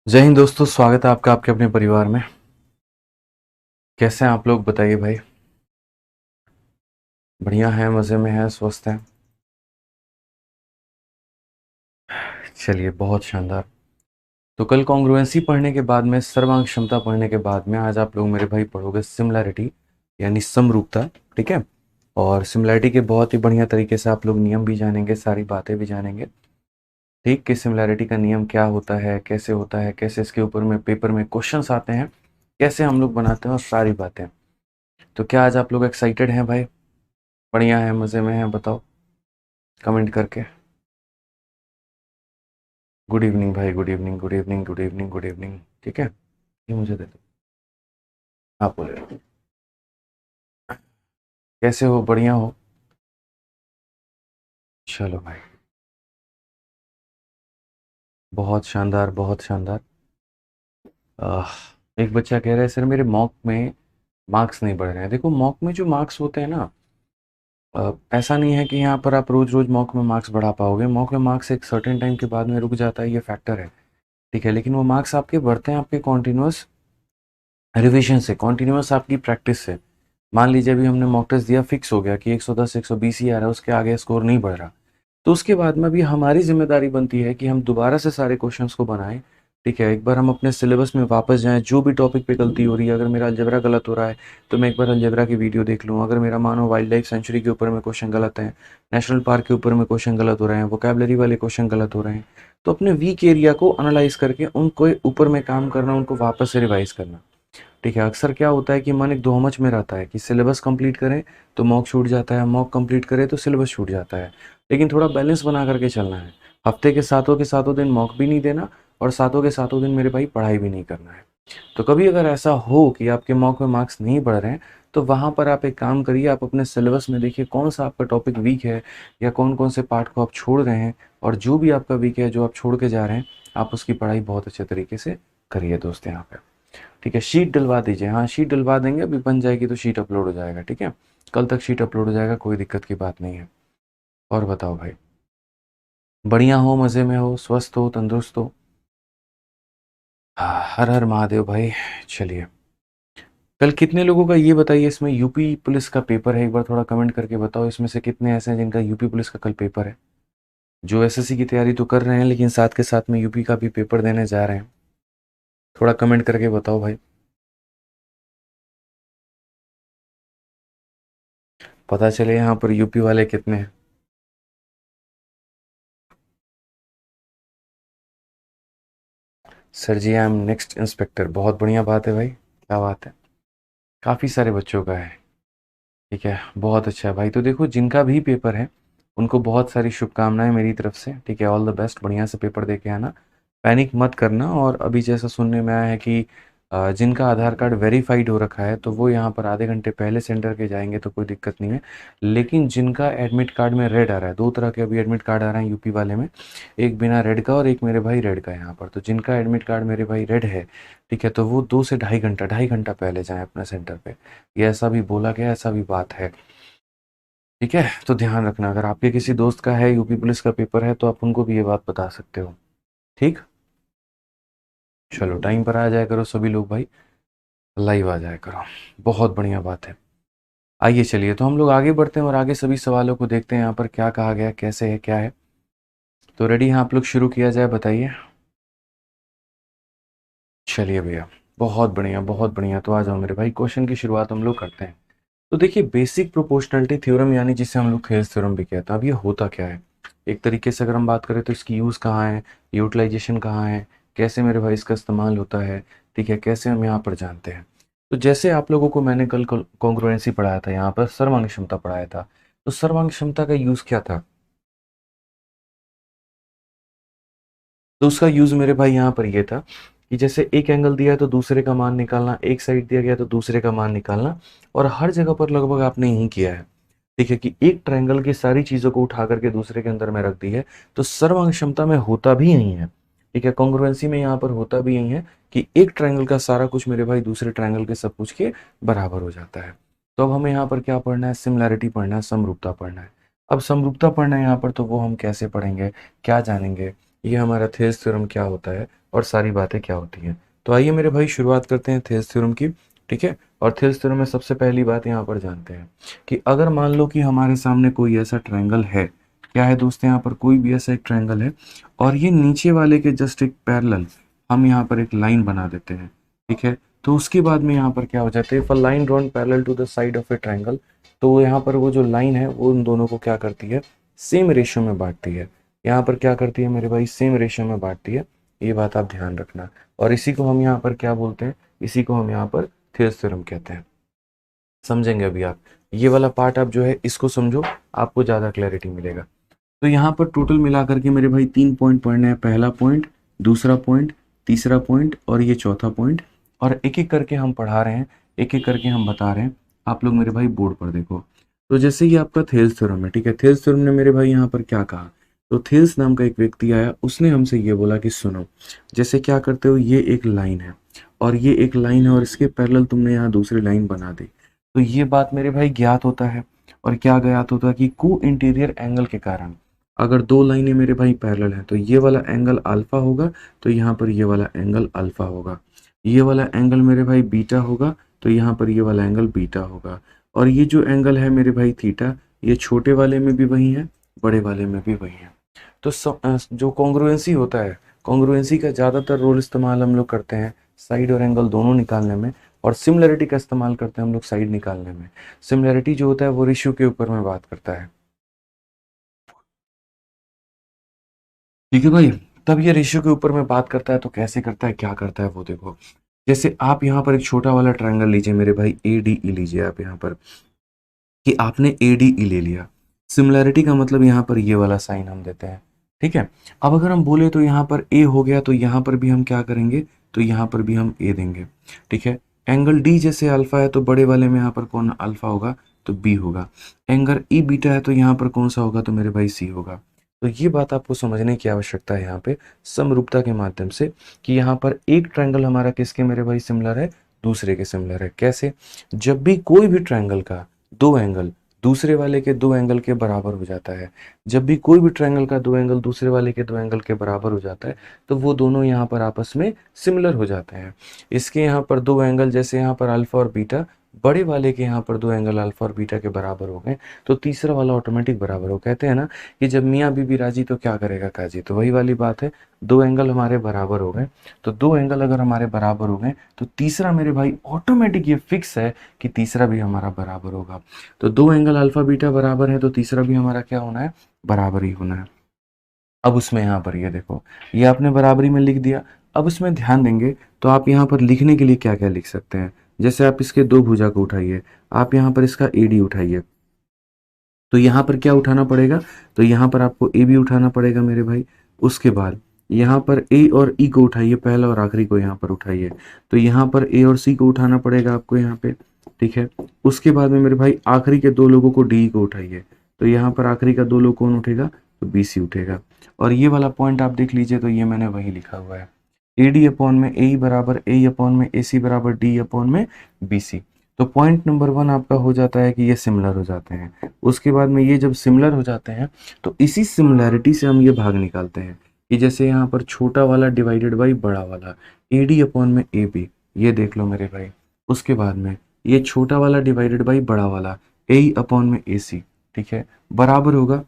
जय हिंद दोस्तों, स्वागत है आपका आपके अपने परिवार में। कैसे हैं आप लोग, बताइए भाई। बढ़िया हैं, मज़े में हैं, स्वस्थ हैं। चलिए, बहुत शानदार। तो कल कॉन्ग्रुएंसी पढ़ने के बाद में, सर्वांग क्षमता पढ़ने के बाद में, आज आप लोग मेरे भाई पढ़ोगे सिमिलैरिटी, यानी समरूपता। ठीक है। और सिमिलैरिटी के बहुत ही बढ़िया तरीके से आप लोग नियम भी जानेंगे, सारी बातें भी जानेंगे। ठीक, कि सिमिलैरिटी का नियम क्या होता है, कैसे इसके ऊपर में पेपर में क्वेश्चंस आते हैं, कैसे हम लोग बनाते हैं, और सारी बातें। तो क्या आज आप लोग एक्साइटेड हैं भाई? बढ़िया है, मज़े में हैं, बताओ कमेंट करके। गुड इवनिंग भाई, good evening, good evening, good evening, good evening. ठीक है, ये मुझे दे दो। आप बोले कैसे हो, बढ़िया हो? चलो भाई, बहुत शानदार, बहुत शानदार। आह, एक बच्चा कह रहा है, सर मेरे मॉक में मार्क्स नहीं बढ़ रहे हैं। देखो, मॉक में जो मार्क्स होते हैं ना, ऐसा नहीं है कि यहाँ पर आप रोज रोज मॉक में मार्क्स बढ़ा पाओगे। मॉक में मार्क्स एक सर्टेन टाइम के बाद में रुक जाता है, ये फैक्टर है। ठीक है, लेकिन वो मार्क्स आपके बढ़ते हैं आपके कॉन्टिन्यूस रिवीजन से, कॉन्टिन्यूस आपकी प्रैक्टिस से। मान लीजिए अभी हमने मॉक टेस्ट दिया, फिक्स हो गया कि 110 120 ही आ रहा है, उसके आगे स्कोर नहीं बढ़ रहा। तो उसके बाद में भी हमारी जिम्मेदारी बनती है कि हम दोबारा से सारे क्वेश्चंस को बनाएं। ठीक है, एक बार हम अपने सिलेबस में वापस जाएं, जो भी टॉपिक पे गलती हो रही है, अगर मेरा अलजेब्रा गलत हो रहा है तो मैं एक बार अलजेब्रा की वीडियो देख लूँ। अगर मेरा मानो वाइल्ड लाइफ सेंचुरी के ऊपर में क्वेश्चन गलत है, नेशनल पार्क के ऊपर में क्वेश्चन गलत हो रहे हैं, वोकेबलरी वाले क्वेश्चन गलत हो रहे हैं, तो अपने वीक एरिया को एनालाइज करके उनको ऊपर में काम करना, उनको वापस से रिवाइज करना। ठीक है, अक्सर क्या होता है कि मन एक दोहमच में रहता है कि सिलेबस कंप्लीट करें तो मॉक छूट जाता है, मॉक कंप्लीट करें तो सिलेबस छूट जाता है। लेकिन थोड़ा बैलेंस बना करके चलना है। हफ्ते के सातों दिन मॉक भी नहीं देना, और सातों के सातों दिन मेरे भाई पढ़ाई भी नहीं करना है। तो कभी अगर ऐसा हो कि आपके मॉक में मार्क्स नहीं बढ़ रहे हैं, तो वहाँ पर आप एक काम करिए, आप अपने सिलेबस में देखिए कौन सा आपका टॉपिक वीक है, या कौन कौन से पार्ट को आप छोड़ रहे हैं। और जो भी आपका वीक है, जो आप छोड़ के जा रहे हैं, आप उसकी पढ़ाई बहुत अच्छे तरीके से करिए दोस्त यहाँ पे। ठीक है, शीट डलवा दीजिए। हाँ, शीट डलवा देंगे, अभी बन जाएगी तो शीट अपलोड हो जाएगा। ठीक है, कल तक शीट अपलोड हो जाएगा, कोई दिक्कत की बात नहीं है। और बताओ भाई, बढ़िया हो, मज़े में हो, स्वस्थ हो, तंदुरुस्त हो? हाँ, हर हर महादेव भाई। चलिए, कल कितने लोगों का, ये बताइए, इसमें यूपी पुलिस का पेपर है? एक बार थोड़ा कमेंट करके बताओ, इसमें से कितने ऐसे हैं जिनका यूपी पुलिस का कल पेपर है, जो एसएससी की तैयारी तो कर रहे हैं लेकिन साथ के साथ में यूपी का भी पेपर देने जा रहे हैं? थोड़ा कमेंट करके बताओ भाई। पता चले यहाँ पर यूपी वाले कितने हैं। Sir ji, I am next inspector. बहुत बढ़िया बात है भाई, क्या बात है। काफ़ी सारे बच्चों का है। ठीक है, बहुत अच्छा है भाई। तो देखो, जिनका भी पेपर है उनको बहुत सारी शुभकामनाएं मेरी तरफ से। ठीक है, ऑल द बेस्ट, बढ़िया से पेपर दे के आना, पैनिक मत करना। और अभी जैसा सुनने में आया है कि जिनका आधार कार्ड वेरीफाइड हो रखा है तो वो यहाँ पर आधे घंटे पहले सेंटर के जाएंगे तो कोई दिक्कत नहीं है। लेकिन जिनका एडमिट कार्ड में रेड आ रहा है, दो तरह के अभी एडमिट कार्ड आ रहे हैं यूपी वाले में, एक बिना रेड का और एक मेरे भाई रेड का। यहाँ पर तो जिनका एडमिट कार्ड मेरे भाई रेड है, ठीक है, तो वो 2 से ढाई घंटा पहले जाएं अपने सेंटर पे। ये ऐसा भी बोला गया, ऐसा भी बात है। ठीक है, तो ध्यान रखना, अगर आपके किसी दोस्त का है यूपी पुलिस का पेपर है तो आप उनको भी ये बात बता सकते हो। ठीक, चलो टाइम पर आ जाया करो सभी लोग भाई, लाइव आ जाया करो। बहुत बढ़िया बात है। आइए चलिए, तो हम लोग आगे बढ़ते हैं और आगे सभी सवालों को देखते हैं, यहाँ पर क्या कहा गया, कैसे है, क्या है। तो रेडी हैं आप लोग, शुरू किया जाए, बताइए। चलिए भैया, बहुत बढ़िया, बहुत बढ़िया। तो आ जाओ मेरे भाई, क्वेश्चन की शुरुआत हम लोग करते हैं। तो देखिए, बेसिक प्रोपोर्शनलिटी थ्योरम, यानी जिसे हम लोग थेल्स थ्योरम भी कहते हैं, अब ये होता क्या है? एक तरीके से अगर हम बात करें तो इसकी यूज़ कहाँ है, यूटिलाइजेशन कहाँ है, कैसे मेरे भाई इसका इस्तेमाल होता है, ठीक है, कैसे हम यहाँ पर जानते हैं। तो जैसे आप लोगों को मैंने कल कॉन्ग्रुएंसी पढ़ाया था, यहाँ पर सर्वांग क्षमता पढ़ाया था। तो सर्वांग क्षमता का यूज़ क्या था? तो उसका यूज़ मेरे भाई यहाँ पर ये था कि जैसे एक एंगल दिया है तो दूसरे का मान निकालना, एक साइड दिया गया तो दूसरे का मान निकालना। और हर जगह पर लगभग आपने यही किया है। ठीक है, कि एक ट्रायंगल की सारी चीज़ों को उठा करके दूसरे के अंदर में रख दी है। तो सर्वांग क्षमता में होता भी यही है। ठीक है, कॉन्ग्रुएंसी में यहाँ पर होता भी यही है कि एक ट्रायंगल का सारा कुछ मेरे भाई दूसरे ट्रायंगल के सब कुछ के बराबर हो जाता है। तो अब हमें यहाँ पर क्या पढ़ना है? सिमिलैरिटी पढ़ना है, समरूपता पढ़ना है। अब समरूपता पढ़ना है यहाँ पर, तो वो हम कैसे पढ़ेंगे, क्या जानेंगे? ये हमारा थेल्स थ्योरम क्या होता है और सारी बातें क्या होती हैं। तो आइए मेरे भाई शुरुआत करते हैं थेल्स थ्योरम की, ठीक है। और थेल्स थ्योरम में सबसे पहली बात यहाँ पर जानते हैं कि अगर मान लो कि हमारे सामने कोई ऐसा ट्रायंगल है, क्या है दोस्तों, यहाँ पर कोई भी ऐसा एक ट्रायंगल है और ये नीचे वाले के जस्ट एक पैरेलल हम यहाँ पर एक लाइन बना देते हैं, ठीक है। तो उसके बाद में यहाँ पर क्या हो जाता है, if a line drawn parallel to the side of a triangle, तो यहाँ पर वो जो लाइन है वो उन दोनों को क्या करती है, सेम रेशियो में बांटती है। यहाँ पर क्या करती है मेरे भाई, सेम रेशियो में बांटती है। ये बात आप ध्यान रखना। और इसी को हम यहाँ पर क्या बोलते हैं, इसी को हम यहाँ पर थेल्स थ्योरम कहते हैं। समझेंगे अभी आप ये वाला पार्ट, आप जो है इसको समझो, आपको ज़्यादा क्लैरिटी मिलेगा। तो यहाँ पर टोटल मिलाकर के मेरे भाई 3 पॉइंट पढ़ने हैं। पहला पॉइंट, दूसरा पॉइंट, तीसरा पॉइंट और ये चौथा पॉइंट। और एक एक करके हम पढ़ा रहे हैं, एक एक करके हम बता रहे हैं। आप लोग मेरे भाई बोर्ड पर देखो। तो जैसे ये आपका थेल्स थ्योरम है, ठीक है। थेल्स थ्योरम ने मेरे भाई यहाँ पर क्या कहा, तो थेल्स नाम का एक व्यक्ति आया, उसने हमसे ये बोला कि सुनो, जैसे क्या करते हो, ये एक लाइन है और ये एक लाइन है और इसके पैरेलल तुमने यहाँ दूसरी लाइन बना दी। तो ये बात मेरे भाई ज्ञात होता है। और क्या ज्ञात होता है कि को इंटीरियर एंगल के कारण अगर दो लाइनें मेरे भाई पैरेलल हैं तो ये वाला एंगल अल्फा होगा, तो यहाँ पर ये वाला एंगल अल्फा होगा। ये वाला एंगल मेरे भाई बीटा होगा, तो यहाँ पर ये वाला एंगल बीटा होगा। और ये जो एंगल है मेरे भाई थीटा, ये छोटे वाले में भी वही है, बड़े वाले में भी वही है। तो जो कॉन्ग्रुएंसी होता है, कॉन्ग्रुएंसी का ज़्यादातर रोल इस्तेमाल हम लोग करते हैं साइड और एंगल दोनों निकालने में, और सिमिलरिटी का इस्तेमाल करते हैं हम लोग साइड निकालने में। सिमिलरिटी जो होता है वो रेशियो के ऊपर में बात करता है, ठीक है भाई। तब ये रेशियो के ऊपर में बात करता है, तो कैसे करता है, क्या करता है वो देखो। जैसे आप यहाँ पर एक छोटा वाला ट्रायंगल लीजिए मेरे भाई, ए डी ई लीजिए आप यहाँ पर, कि आपने ए डी ई ले लिया। सिमिलैरिटी का मतलब यहाँ पर ये वाला साइन हम देते हैं, ठीक है। अब अगर हम बोले तो यहाँ पर ए हो गया, तो यहाँ पर भी हम क्या करेंगे, तो यहाँ पर भी हम ए देंगे, ठीक है। एंगल डी जैसे अल्फा है तो बड़े वाले में यहाँ पर कौन अल्फा होगा, तो बी होगा। एंगल ई बीटा है तो यहाँ पर कौन सा होगा, तो मेरे भाई सी होगा। तो ये बात आपको समझने की आवश्यकता है यहाँ पे समरूपता के माध्यम से, कि यहाँ पर एक ट्रायंगल हमारा किसके मेरे भाई सिमिलर है, दूसरे के सिमिलर है। कैसे, जब भी कोई भी ट्रायंगल का दो एंगल दूसरे वाले के दो एंगल के बराबर हो जाता है, जब भी कोई भी ट्रायंगल का दो एंगल दूसरे वाले के दो एंगल के बराबर हो जाता है, तो वो दोनों यहाँ पर आपस में सिमिलर हो जाते हैं। इसके यहाँ पर दो एंगल, जैसे यहाँ पर अल्फा और बीटा, बड़े वाले के यहाँ पर दो एंगल अल्फा और बीटा के बराबर हो गए, तो तीसरा वाला ऑटोमेटिक बराबर हो। कहते हैं ना कि जब मियाँ बीबी राजी तो क्या करेगा काजी, तो वही वाली बात है। दो एंगल हमारे बराबर हो गए, तो दो एंगल अगर हमारे बराबर हो गए तो तीसरा मेरे भाई ऑटोमेटिक ये फिक्स है कि तीसरा भी हमारा बराबर होगा। तो दो एंगल अल्फा बीटा बराबर है, तो तीसरा भी हमारा क्या होना है, बराबर ही होना है। अब उसमें यहाँ पर ये देखो, ये आपने बराबरी में लिख दिया। अब इसमें ध्यान देंगे तो आप यहाँ पर लिखने के लिए क्या क्या लिख सकते हैं। जैसे आप इसके दो भुजा को उठाइए, आप यहाँ पर इसका एडी उठाइए, तो यहाँ पर क्या उठाना पड़ेगा, तो यहाँ पर आपको ए भी उठाना पड़ेगा मेरे भाई। उसके बाद यहाँ पर ए और ई को उठाइए, पहला और आखिरी को यहाँ पर उठाइए, तो यहाँ पर ए और सी को उठाना पड़ेगा आपको यहाँ पे, ठीक है। उसके बाद में मेरे भाई आखिरी के दो लोगों को डी को उठाइए, तो यहाँ पर आखिरी का दो लोग कौन उठेगा, तो बी सी उठेगा। और ये वाला पॉइंट आप देख लीजिए, तो ये मैंने वही लिखा हुआ है, ए डी अपॉन में ए बराबर ए अपॉन में ए सी बराबर डी अपॉन में बी सी। तो पॉइंट नंबर 1 आपका हो जाता है कि ये सिमिलर हो जाते हैं। उसके बाद में ये जब सिमिलर हो जाते हैं तो इसी सिमिलैरिटी से हम ये भाग निकालते हैं कि जैसे यहाँ पर छोटा वाला डिवाइडेड बाई बड़ा वाला, ए डी अपॉन में ए बी, ये देख लो मेरे भाई। उसके बाद में ये छोटा वाला डिवाइडेड बाई बड़ा वाला, ए अपॉन में ए सी, ठीक है, बराबर होगा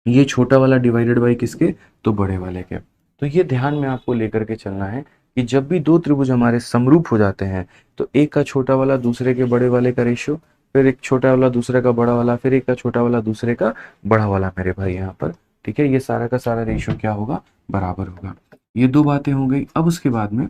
ये छोटा वाला डिवाइडेड बाई किसके, तो बड़े वाले के। तो ये ध्यान में आपको लेकर के चलना है कि जब भी दो त्रिभुज हमारे समरूप हो जाते हैं, तो एक का छोटा वाला दूसरे के बड़े वाले का रेशियो, फिर एक छोटा वाला दूसरे का बड़ा वाला, फिर एक का छोटा वाला दूसरे का बड़ा वाला मेरे भाई यहाँ पर, ठीक है। ये सारा का सारा रेशियो क्या होगा, बराबर होगा। ये दो बातें हो गई। अब उसके बाद में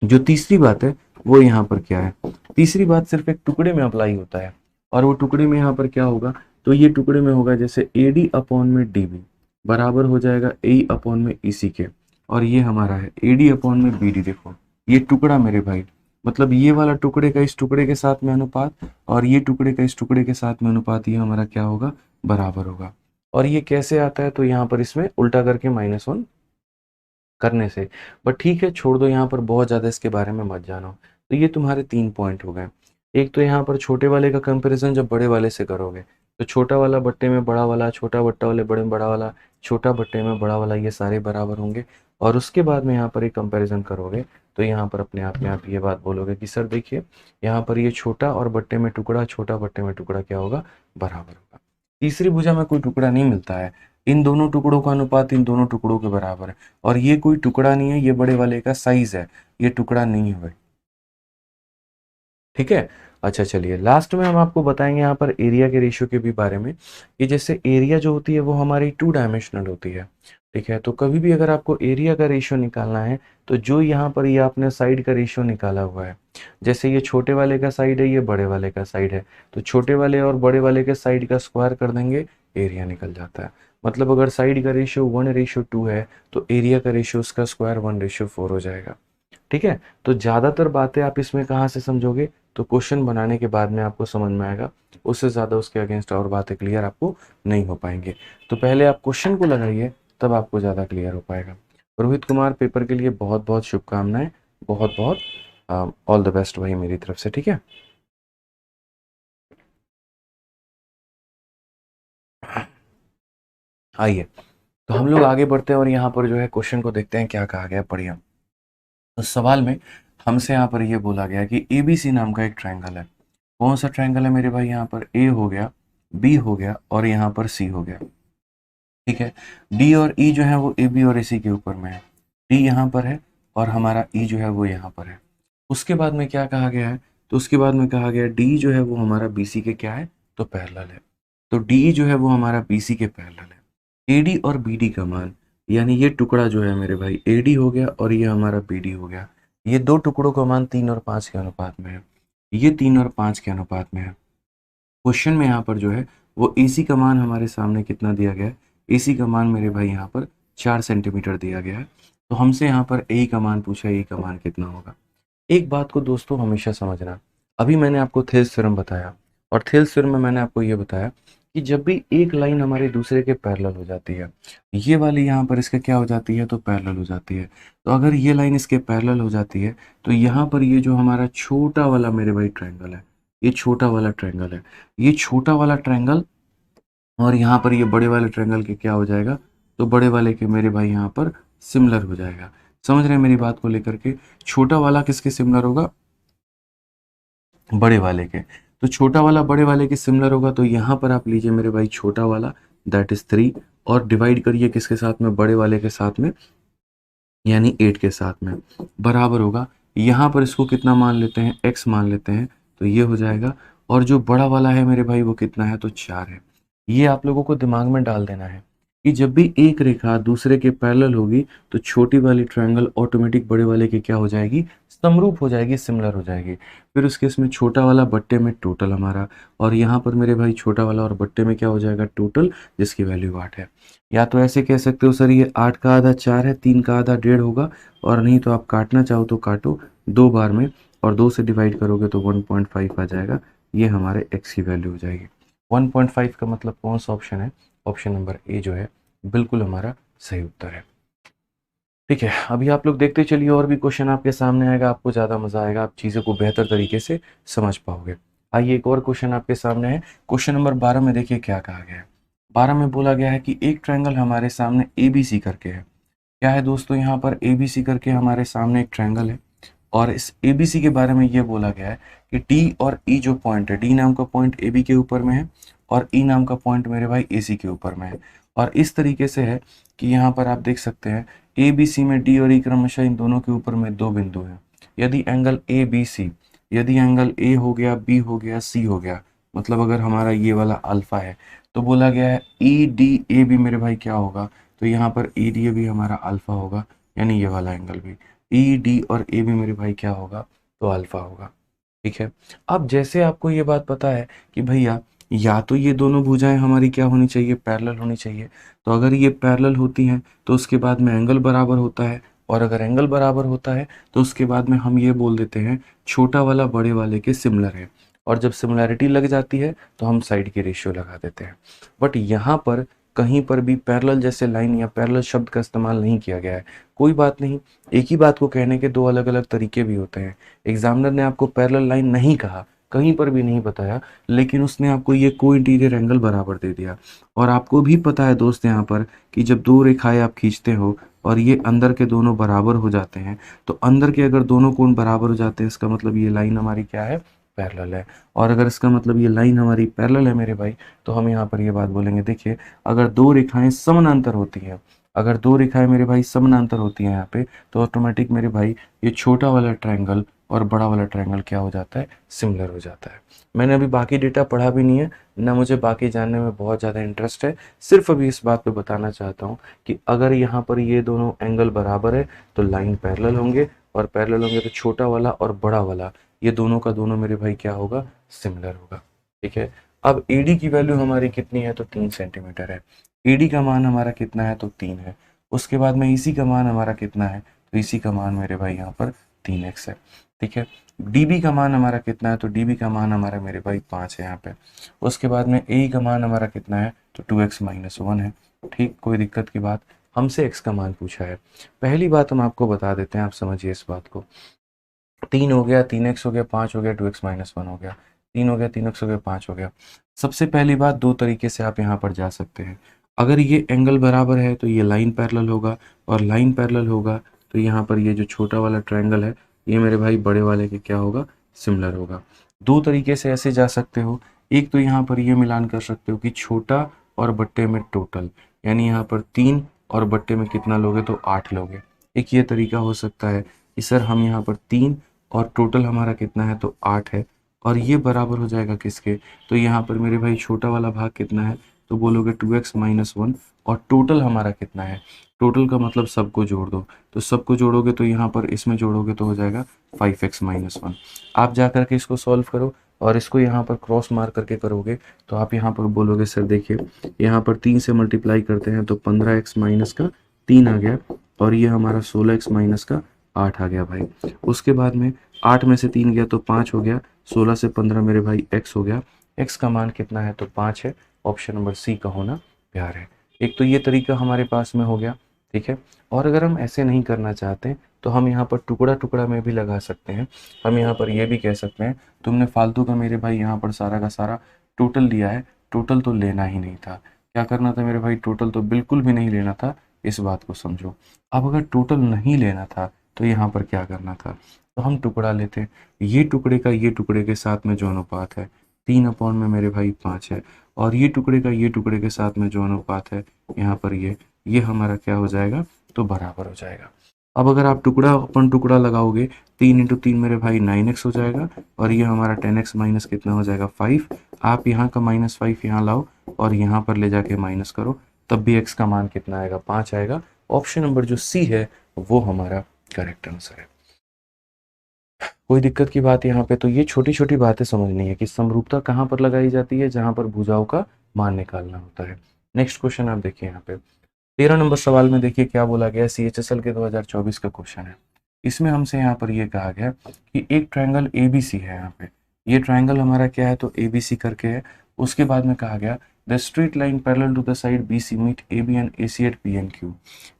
जो तीसरी बात है वो यहाँ पर क्या है, तीसरी बात सिर्फ एक टुकड़े में अप्लाई होता है, और वो टुकड़े में यहाँ पर क्या होगा, तो ये टुकड़े में होगा जैसे ए डी अपॉन में डी बी बराबर हो जाएगा ए अपॉन में ई सी के, और ये हमारा है ए डी अपॉन में बी डी। देखो ये टुकड़ा मेरे भाई, मतलब ये वाला टुकड़े का इस टुकड़े के साथ में अनुपात, और ये टुकड़े का इस टुकड़े के साथ में अनुपात, ये हमारा क्या होगा, बराबर होगा। और ये कैसे आता है, तो यहाँ पर इसमें उल्टा करके -1 करने से। बट ठीक है, छोड़ दो, यहाँ पर बहुत ज़्यादा इसके बारे में मत जानो। तो ये तुम्हारे 3 पॉइंट हो गए। एक तो यहाँ पर छोटे वाले का कंपैरिजन जब बड़े वाले से करोगे, तो छोटा वाला बट्टे में बड़ा वाला, छोटा बट्टा वाले बड़े में बड़ा वाला, छोटा बट्टे में बड़ा वाला, ये सारे बराबर होंगे। और उसके बाद में यहाँ पर एक कंपैरिजन करोगे तो यहाँ पर अपने आप में आप ये बात बोलोगे कि सर देखिए, यहाँ पर ये छोटा और बट्टे में टुकड़ा, छोटा बट्टे में टुकड़ा क्या होगा, बराबर होगा। तीसरी भुजा में कोई टुकड़ा नहीं मिलता है, इन दोनों टुकड़ों का अनुपात इन दोनों टुकड़ों के बराबर है। और ये कोई टुकड़ा नहीं है, ये बड़े वाले का साइज है, ये टुकड़ा नहीं है भाई। ठीक है। अच्छा चलिए, लास्ट में हम आपको बताएंगे यहाँ पर एरिया के रेशियो के भी बारे में, कि जैसे एरिया जो होती है वो हमारी 2 डायमेंशनल होती है। ठीक है, तो कभी भी अगर आपको एरिया का रेशियो निकालना है तो जो यहाँ पर ये आपने साइड का रेशियो निकाला हुआ है, जैसे ये छोटे वाले का साइड है, ये बड़े वाले का साइड है, तो छोटे वाले और बड़े वाले के साइड का स्क्वायर कर देंगे, एरिया निकल जाता है। मतलब अगर साइड का रेशियो 1:2 है तो एरिया का रेशियो उसका स्क्वायर 1:4 हो जाएगा। ठीक है, तो ज़्यादातर बातें आप इसमें कहाँ से समझोगे, तो क्वेश्चन बनाने के बाद में आपको समझ में आएगा, उससे ज़्यादा उसके अगेंस्ट और बातें क्लियर आपको नहीं हो पाएंगे। तो पहले आप क्वेश्चन को लगाइए, तब आपको ज़्यादा क्लियर हो पाएगा। रोहित कुमार, पेपर के लिए बहुत बहुत शुभकामनाएं, बहुत बहुत ऑल द बेस्ट भाई मेरी तरफ से। ठीक है, आइए तो हम लोग आगे बढ़ते हैं और यहाँ पर जो है क्वेश्चन को देखते हैं क्या कहा गया, पढ़िए। तो सवाल में हमसे यहाँ पर ये बोला गया कि ABC नाम का एक ट्रायंगल है। कौन सा ट्रायंगल है मेरे भाई, यहाँ पर A हो गया, B हो गया और यहाँ पर C हो गया। ठीक है, D और E जो है वो AB और AC के ऊपर में है। D यहाँ पर है और हमारा E जो है वो यहाँ पर है। उसके बाद में क्या कहा गया है, तो उसके बाद में कहा गया D जो है वो हमारा BC के क्या है, तो पैरेलल है। तो D जो है वो हमारा BC के पैरेलल है। AD और BD का मान, यानी ये टुकड़ा जो है मेरे भाई AD हो गया और ये हमारा BD हो गया। ये दो टुकड़ों का मान 3 और 5 के अनुपात में है, ये 3 और 5 के अनुपात में है। क्वेश्चन में यहाँ पर जो है वो AC का मान हमारे सामने कितना दिया गया है, AC का मान मेरे भाई यहाँ पर 4 सेंटीमीटर दिया गया है। तो हमसे यहाँ पर A का मान पूछा, A का मान कितना होगा। एक बात को दोस्तों हमेशा समझना, अभी मैंने आपको थेल्स थ्योरम बताया, और थेल्स थ्योरम में मैंने आपको ये बताया कि जब भी एक लाइन हमारे दूसरे के पैरेलल हो जाती है, ये वाली यहाँ पर इसके क्या हो जाती है, तो पैरेलल हो जाती है। तो अगर ये लाइन इसके पैरेलल हो जाती है तो यहाँ पर ये जो हमारा छोटा वाला मेरे भाई ट्रायंगल है, ये छोटा वाला ट्रायंगल है, ये छोटा वाला ट्रायंगल और यहाँ पर ये बड़े वाले ट्रायंगल के क्या हो जाएगा, तो बड़े वाले के मेरे भाई यहाँ पर सिमिलर हो जाएगा। समझ रहे हैं मेरी बात को लेकर के, छोटा वाला किसके सिमिलर होगा, बड़े वाले के। तो छोटा वाला बड़े वाले के सिमिलर होगा, तो यहाँ पर आप लीजिए मेरे भाई छोटा वाला, दैट इज 3, और डिवाइड करिए किसके साथ में, बड़े वाले के साथ में, यानी 8 के साथ में, बराबर होगा। यहाँ पर इसको कितना मान लेते हैं, x मान लेते हैं, तो ये हो जाएगा। और जो बड़ा वाला है मेरे भाई वो कितना है, तो 4 है। ये आप लोगों को दिमाग में डाल देना है कि जब भी एक रेखा दूसरे के पैरेलल होगी तो छोटी वाली ट्रायंगल ऑटोमेटिक बड़े वाले के क्या हो जाएगी, समरूप हो जाएगी, सिमिलर हो जाएगी। फिर उसके इसमें छोटा वाला बट्टे में टोटल हमारा, और यहाँ पर मेरे भाई छोटा वाला और बट्टे में क्या हो जाएगा, टोटल, जिसकी वैल्यू 8 है। या तो ऐसे कह सकते हो सर ये 8 का आधा 4 है, 3 का आधा 1.5 होगा, और नहीं तो आप काटना चाहो तो काटो 2 बार में, और 2 से डिवाइड करोगे तो 1.5 आ जाएगा। ये हमारे x की वैल्यू हो जाएगी। 1.5 का मतलब कौन सा ऑप्शन है, ऑप्शन नंबर ए जो है बिल्कुल हमारा सही उत्तर है। ठीक है, अभी आप लोग देखते चलिए, और भी क्वेश्चन आपके सामने आएगा, आपको ज़्यादा मज़ा आएगा, आप चीज़ों को बेहतर तरीके से समझ पाओगे। आइए एक और क्वेश्चन आपके सामने है, क्वेश्चन नंबर 12 में देखिए क्या कहा गया है। 12 में बोला गया है कि एक ट्रायंगल हमारे सामने ABC करके है। क्या है दोस्तों, यहाँ पर ABC करके हमारे सामने एक ट्रायंगल है, और इस ABC के बारे में ये बोला गया है कि D और E जो पॉइंट है, D नाम का पॉइंट AB के ऊपर में है और E नाम का पॉइंट मेरे भाई AC के ऊपर में है। और इस तरीके से है कि यहाँ पर आप देख सकते हैं ABC में D और E क्रमशः इन दोनों के ऊपर में दो बिंदु हैं। यदि एंगल ABC, यदि एंगल A हो गया, B हो गया, C हो गया, मतलब अगर हमारा ये वाला अल्फा है, तो बोला गया है EDA भी मेरे भाई क्या होगा, तो यहाँ पर EDA भी हमारा अल्फा होगा, यानी ये वाला एंगल भी ED और A भी मेरे भाई क्या होगा, तो अल्फा होगा। ठीक है, अब जैसे आपको ये बात पता है कि भैया या तो ये दोनों भुजाएं हमारी क्या होनी चाहिए, पैरेलल होनी चाहिए। तो अगर ये पैरेलल होती हैं तो उसके बाद में एंगल बराबर होता है, और अगर एंगल बराबर होता है तो उसके बाद में हम ये बोल देते हैं छोटा वाला बड़े वाले के सिमिलर है, और जब सिमिलैरिटी लग जाती है तो हम साइड की रेशियो लगा देते हैं। बट यहाँ पर कहीं पर भी पैरेलल जैसे लाइन या पैरेलल शब्द का इस्तेमाल नहीं किया गया है। कोई बात नहीं, एक ही बात को कहने के दो अलग अलग तरीके भी होते हैं। एग्जामिनर ने आपको पैरेलल लाइन नहीं कहा, कहीं पर भी नहीं बताया, लेकिन उसने आपको ये को इंटीरियर एंगल बराबर दे दिया। और आपको भी पता है दोस्त यहाँ पर कि जब दो रेखाएं आप खींचते हो और ये अंदर के दोनों बराबर हो जाते हैं, तो अंदर के अगर दोनों कोण बराबर हो जाते हैं, इसका मतलब ये लाइन हमारी क्या है, पैरेलल है। और अगर इसका मतलब ये लाइन हमारी पैरेलल है मेरे भाई, तो हम यहाँ पर ये बात बोलेंगे, देखिए अगर दो रेखाएं समानांतर होती हैं, अगर दो रेखाएं मेरे भाई समानांतर होती हैं यहाँ पे, तो ऑटोमेटिक मेरे भाई ये छोटा वाला ट्रायंगल और बड़ा वाला ट्रायंगल क्या हो जाता है, सिमिलर हो जाता है। मैंने अभी बाकी डेटा पढ़ा भी नहीं है, ना मुझे बाकी जानने में बहुत ज़्यादा इंटरेस्ट है, सिर्फ अभी इस बात पे बताना चाहता हूँ कि अगर यहाँ पर ये दोनों एंगल बराबर है तो लाइन पैरेलल होंगे, और पैरेलल होंगे तो छोटा वाला और बड़ा वाला ये दोनों का दोनों मेरे भाई क्या होगा, सिमिलर होगा। ठीक है, अब AD की वैल्यू हमारी कितनी है, तो 3 सेंटीमीटर है। AD का मान हमारा कितना है, तो 3 है। उसके बाद में EC का मान हमारा कितना है, तो EC का मान मेरे भाई यहाँ पर 3x है। ठीक है, DB का मान हमारा कितना है, तो DB का मान हमारा मेरे भाई 5 है यहाँ पे। उसके बाद में AE का मान हमारा कितना है, तो 2x - 1 है। ठीक, कोई दिक्कत की बात, हमसे x का मान पूछा है। पहली बात हम आपको बता देते हैं, आप समझिए इस बात को। 3 हो गया, 3x हो गया, 5 हो गया, 2x - 1 हो गया, 3 हो गया, 3x हो गया, 5 हो गया। सबसे पहली बात, दो तरीके से आप यहाँ पर जा सकते हैं। अगर ये एंगल बराबर है तो ये लाइन पैरेलल होगा, और लाइन पैरेलल होगा तो यहाँ पर ये जो छोटा वाला ट्रायंगल है ये मेरे भाई बड़े वाले के क्या होगा, सिमिलर होगा। दो तरीके से ऐसे जा सकते हो। एक तो यहाँ पर ये मिलान कर सकते हो कि छोटा और बट्टे में टोटल, यानी यहाँ पर 3 और बट्टे में कितना लोगे, तो 8 लोगे। एक ये तरीका हो सकता है कि सर हम यहाँ पर 3 और टोटल हमारा कितना है, तो 8 है, और ये बराबर हो जाएगा किसके, तो यहाँ पर मेरे भाई छोटा वाला भाग कितना है, तो बोलोगे 2x - 1, और टोटल हमारा कितना है, टोटल का मतलब सबको जोड़ दो, तो सबको जोड़ोगे तो यहाँ पर इसमें जोड़ोगे तो हो जाएगा 5x - 1। आप जा करके इसको सॉल्व करो और इसको यहाँ पर क्रॉस मार करके करोगे, तो आप यहाँ पर बोलोगे सर देखिए यहाँ पर 3 से मल्टीप्लाई करते हैं तो 15x माइनस का 3 आ गया, और ये हमारा 16x माइनस का 8 आ गया भाई। उसके बाद में 8 में से 3 गया तो 5 हो गया, 16 से 15 मेरे भाई x हो गया। x का मान कितना है, तो 5 है। ऑप्शन नंबर सी का होना प्यार है। एक तो ये तरीका हमारे पास में हो गया। ठीक है, और अगर हम ऐसे नहीं करना चाहते तो हम यहाँ पर टुकड़ा टुकड़ा में भी लगा सकते हैं। हम यहाँ पर ये भी कह सकते हैं, तुमने फालतू का मेरे भाई यहाँ पर सारा का सारा टोटल लिया है, टोटल तो लेना ही नहीं था। क्या करना था मेरे भाई, टोटल तो बिल्कुल भी नहीं लेना था, इस बात को समझो। अब अगर टोटल नहीं लेना था तो यहाँ पर क्या करना था, तो हम टुकड़ा लेते, ये टुकड़े का ये टुकड़े के साथ में जो अनुपात है 3 में मेरे भाई 5 है, और ये टुकड़े का ये टुकड़े के साथ में जो अनुपात है यहाँ पर ये हमारा क्या हो जाएगा, तो बराबर हो जाएगा। अब अगर आप टुकड़ा अपन टुकड़ा लगाओगे, 3 × 3 मेरे भाई 9x हो जाएगा, और ये हमारा 10x माइनस कितना हो जाएगा, 5। आप यहाँ का -5 यहाँ लाओ और यहाँ पर ले जाके माइनस करो, तब भी x का मान कितना आएगा, 5 आएगा। ऑप्शन नंबर जो सी है वो हमारा करेक्ट आंसर है। कोई दिक्कत की बात यहाँ पे, तो ये छोटी छोटी बातें समझनी है कि समरूपता कहाँ पर लगाई जाती है, जहाँ पर भुजाओं का मान निकालना होता है। नेक्स्ट क्वेश्चन आप देखिए यहाँ पे 13 नंबर सवाल में, देखिए क्या बोला गया, CHSL के 2024 का क्वेश्चन है। इसमें हमसे यहाँ पर ये कहा गया कि एक ट्रायंगल ABC है। यहाँ पे ये ट्रायंगल हमारा क्या है, तो ABC करके है। उसके बाद में कहा गया the straight line parallel to the side BC meet AB and AC at PNQ।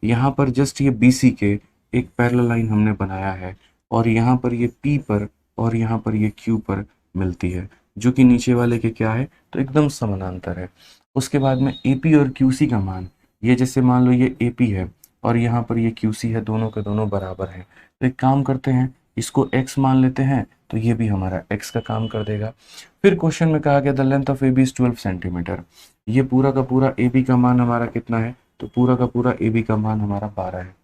यहाँ पर जस्ट ये BC के एक पैरेलल लाइन हमने बनाया है, और यहाँ पर ये P पर और यहाँ पर ये Q पर मिलती है, जो कि नीचे वाले के क्या है, तो एकदम समानांतर है। उसके बाद में AP और QC का मान, ये जैसे मान लो ये AP है और यहाँ पर ये QC है, दोनों के दोनों बराबर हैं। तो एक काम करते हैं, इसको x मान लेते हैं, तो ये भी हमारा x का काम कर देगा। फिर क्वेश्चन में कहा गया the length of AB is 12 centimetre. ये पूरा का पूरा AB का मान हमारा कितना है, तो पूरा का पूरा AB का मान हमारा 12 है।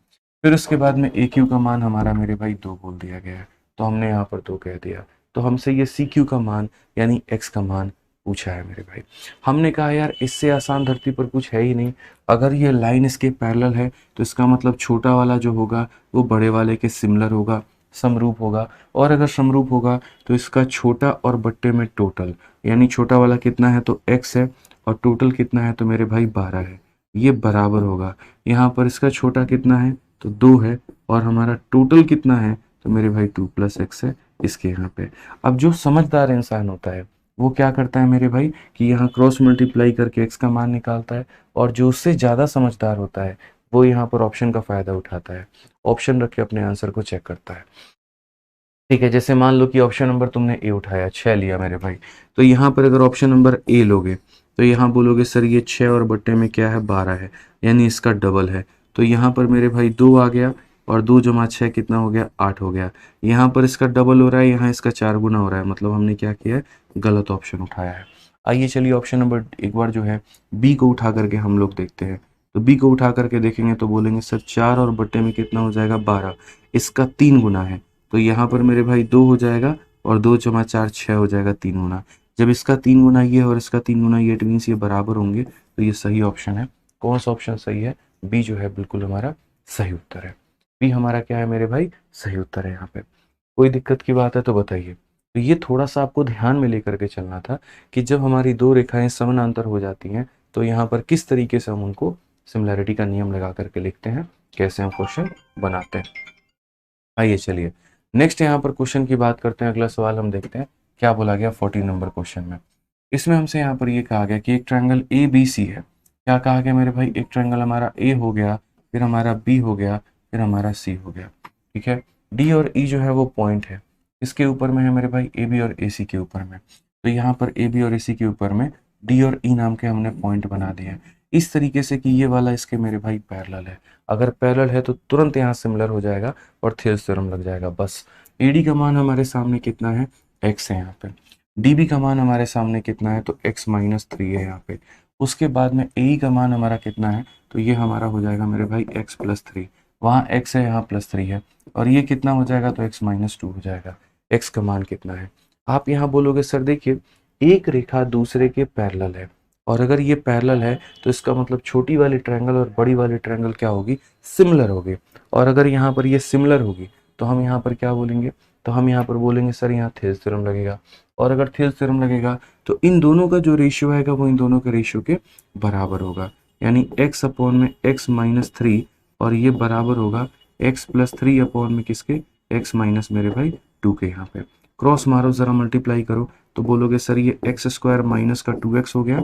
फिर उसके बाद में AQ का मान हमारा मेरे भाई 2 बोल दिया गया है, तो हमने यहाँ पर 2 कह दिया। तो हमसे ये CQ का मान यानी x का मान पूछा है मेरे भाई। हमने कहा यार इससे आसान धरती पर कुछ है ही नहीं। अगर ये लाइन इसके पैरेलल है तो इसका मतलब छोटा वाला जो होगा वो बड़े वाले के सिमिलर होगा, समरूप होगा। और अगर समरूप होगा तो इसका छोटा और बट्टे में टोटल, यानी छोटा वाला कितना है तो x है, और टोटल कितना है तो मेरे भाई 12 है, ये बराबर होगा। यहाँ पर इसका छोटा कितना है तो 2 है, और हमारा टोटल कितना है तो मेरे भाई 2 + x है इसके यहाँ पे। अब जो समझदार इंसान होता है वो क्या करता है मेरे भाई कि यहाँ क्रॉस मल्टीप्लाई करके x का मान निकालता है, और जो उससे ज़्यादा समझदार होता है वो यहाँ पर ऑप्शन का फ़ायदा उठाता है, ऑप्शन रख के अपने आंसर को चेक करता है। ठीक है, जैसे मान लो कि ऑप्शन नंबर तुमने ए उठाया, 6 लिया मेरे भाई, तो यहाँ पर अगर ऑप्शन नंबर ए लोगे तो यहाँ बोलोगे सर ये 6 और बट्टे में क्या है, 12 है, यानी इसका डबल है। तो यहाँ पर मेरे भाई 2 आ गया, और 2 जमा 6 कितना हो गया, 8 हो गया। यहाँ पर इसका डबल हो रहा है, यहाँ इसका 4 गुना हो रहा है, मतलब हमने क्या किया है, गलत ऑप्शन उठाया है। आइए चलिए ऑप्शन नंबर एक बार जो है बी को उठा करके हम लोग देखते हैं। तो बी को उठा करके देखेंगे तो बोलेंगे सर 4 और बट्टे में कितना हो जाएगा, 12, इसका 3 गुना है। तो यहाँ पर मेरे भाई 2 हो जाएगा, और 2 जमा 4 6 हो जाएगा 3 गुना। जब इसका 3 गुना ये और इसका 3 गुना ये, इट मीन्स ये बराबर होंगे, तो ये सही ऑप्शन है। कौन सा ऑप्शन सही है, बी जो है बिल्कुल हमारा सही उत्तर है। बी हमारा क्या है मेरे भाई, सही उत्तर है। यहाँ पे कोई दिक्कत की बात है तो बताइए। तो ये थोड़ा सा आपको ध्यान में लेकर के चलना था कि जब हमारी दो रेखाएं समानांतर हो जाती हैं तो यहाँ पर किस तरीके से हम उनको सिमिलैरिटी का नियम लगा करके लिखते हैं, कैसे हम क्वेश्चन बनाते हैं। आइए चलिए नेक्स्ट यहाँ पर क्वेश्चन की बात करते हैं। अगला सवाल हम देखते हैं क्या बोला गया 14 नंबर क्वेश्चन में। इसमें हमसे यहाँ पर ये कहा गया कि एक ट्रायंगल ए बी सी है। क्या कहा गया मेरे भाई, एक ट्रायंगल हमारा ए हो गया, फिर हमारा बी हो गया, फिर हमारा सी हो गया। ठीक है, डी और ई जो है वो पॉइंट है, इसके ऊपर में है मेरे भाई ए बी और ए सी के ऊपर में। तो यहाँ पर ए बी और ए सी के ऊपर में डी और ई नाम के हमने पॉइंट बना दिए हैं इस तरीके से कि ये वाला इसके मेरे भाई पैरेलल है। अगर पैरेलल है तो तुरंत यहाँ सिमिलर हो जाएगा और थेल्स थ्योरम लग जाएगा बस। एडी का मान हमारे सामने कितना है, एक्स है यहाँ पे। डीबी का मान हमारे सामने कितना है, तो एक्स माइनस 3 है यहाँ पे। उसके बाद में ए का मान हमारा कितना है, तो ये हमारा हो जाएगा मेरे भाई एक्स प्लस 3। वहाँ एक्स है, यहाँ प्लस 3 है, और ये कितना हो जाएगा, तो एक्स माइनस 2 हो जाएगा। एक्स का मान कितना है, आप यहाँ बोलोगे सर देखिए एक रेखा दूसरे के पैरेलल है, और अगर ये पैरेलल है तो इसका मतलब छोटी वाली ट्रायंगल और बड़ी वाली ट्रायंगल क्या होगी, सिमिलर होगी। और अगर यहाँ पर ये सिमिलर होगी तो हम यहाँ पर क्या बोलेंगे, तो हम यहाँ पर बोलेंगे सर यहाँ थेल्स थ्योरम लगेगा। और अगर थेल्स थ्योरम लगेगा तो इन दोनों का जो रेशियो आएगा वो इन दोनों के रेशियो के बराबर होगा, यानी x अपॉन में x माइनस 3, और ये बराबर होगा x प्लस 3 अपॉन में किसके, x माइनस मेरे भाई 2 के। यहाँ पे क्रॉस मारो जरा, मल्टीप्लाई करो, तो बोलोगे सर ये एक्स स्क्वायर माइनस का 2x हो गया,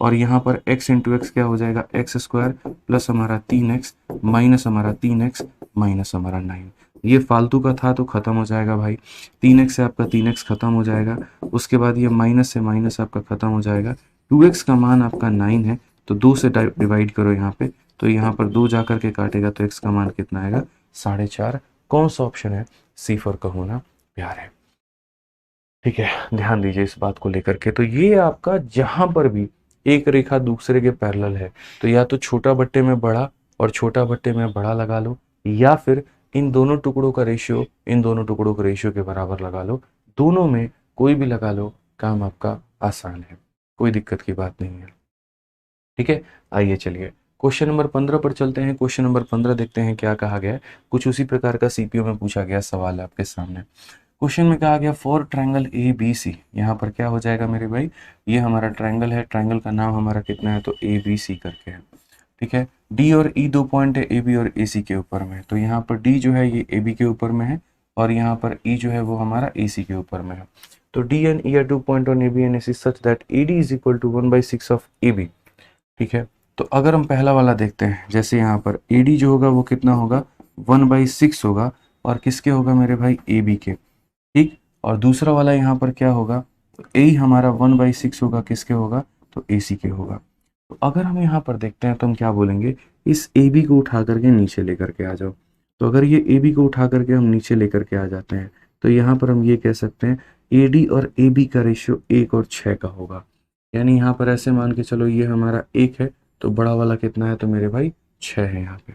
और यहाँ पर x इंटू एक्स क्या हो जाएगा, एक्स स्क्वायर प्लस हमारा 3x माइनस हमारा 3x माइनस हमारा 9। ये फालतू का था तो खत्म हो जाएगा भाई, 3x से आपका 3x खत्म हो जाएगा। उसके बाद ये माइनस से माइनस आपका खत्म हो जाएगा। 2x का मान आपका 9 है, तो 2 से डिवाइड करो यहाँ पे, तो यहाँ पर 2 जा करके काटेगा तो x का मान कितना आएगा, 4.5। कौन सा ऑप्शन है, सी फॉर कहो ना प्यार है। ठीक है, ध्यान दीजिए इस बात को लेकर के। तो ये आपका जहां पर भी एक रेखा दूसरे के पैरेलल है तो या तो छोटा बट्टे में बड़ा और छोटा बट्टे में बड़ा लगा लो, या फिर इन दोनों टुकड़ों का रेशियो इन दोनों टुकड़ों के रेशियो के बराबर लगा लो। दोनों में कोई भी लगा लो, काम आपका आसान है, कोई दिक्कत की बात नहीं है। ठीक है, आइए चलिए क्वेश्चन नंबर 15 पर चलते हैं। क्वेश्चन नंबर 15 देखते हैं क्या कहा गया है। कुछ उसी प्रकार का सीपीओ में पूछा गया सवाल है आपके सामने। क्वेश्चन में कहा गया for triangle A B C, यहाँ पर क्या हो जाएगा मेरे भाई, ये हमारा ट्रायंगल है, ट्रायंगल का नाम हमारा कितना है, तो ए बी सी करके है। ठीक है, डी और ई दो पॉइंट है ए बी और ए सी के ऊपर में, तो यहाँ पर डी जो है ये ए बी के ऊपर में है, और यहाँ पर ई जो है वो हमारा ए सी के ऊपर में है। तो D and E are 2 point on A B and A C such that A D is equal to 1/6 of A B. ठीक है, तो अगर हम पहला वाला देखते हैं, जैसे यहाँ पर ए डी जो होगा वो कितना होगा, 1/6 होगा, और किसके होगा मेरे भाई, ए बी के। ठीक, और दूसरा वाला यहाँ पर क्या होगा, तो ए हमारा 1/6 होगा, किसके होगा, तो ए सी के होगा। तो अगर हम यहाँ पर देखते हैं तो हम क्या बोलेंगे, इस ए बी को उठा करके नीचे लेकर के आ जाओ। तो अगर ये ए बी को उठा करके हम नीचे लेकर के आ जाते हैं तो यहाँ पर हम ये कह सकते हैं ए डी और ए बी का रेशियो 1 और 6 का होगा। यानी यहाँ पर ऐसे मान के चलो ये हमारा 1 है, तो बड़ा वाला कितना है, तो मेरे भाई 6 है यहाँ पे।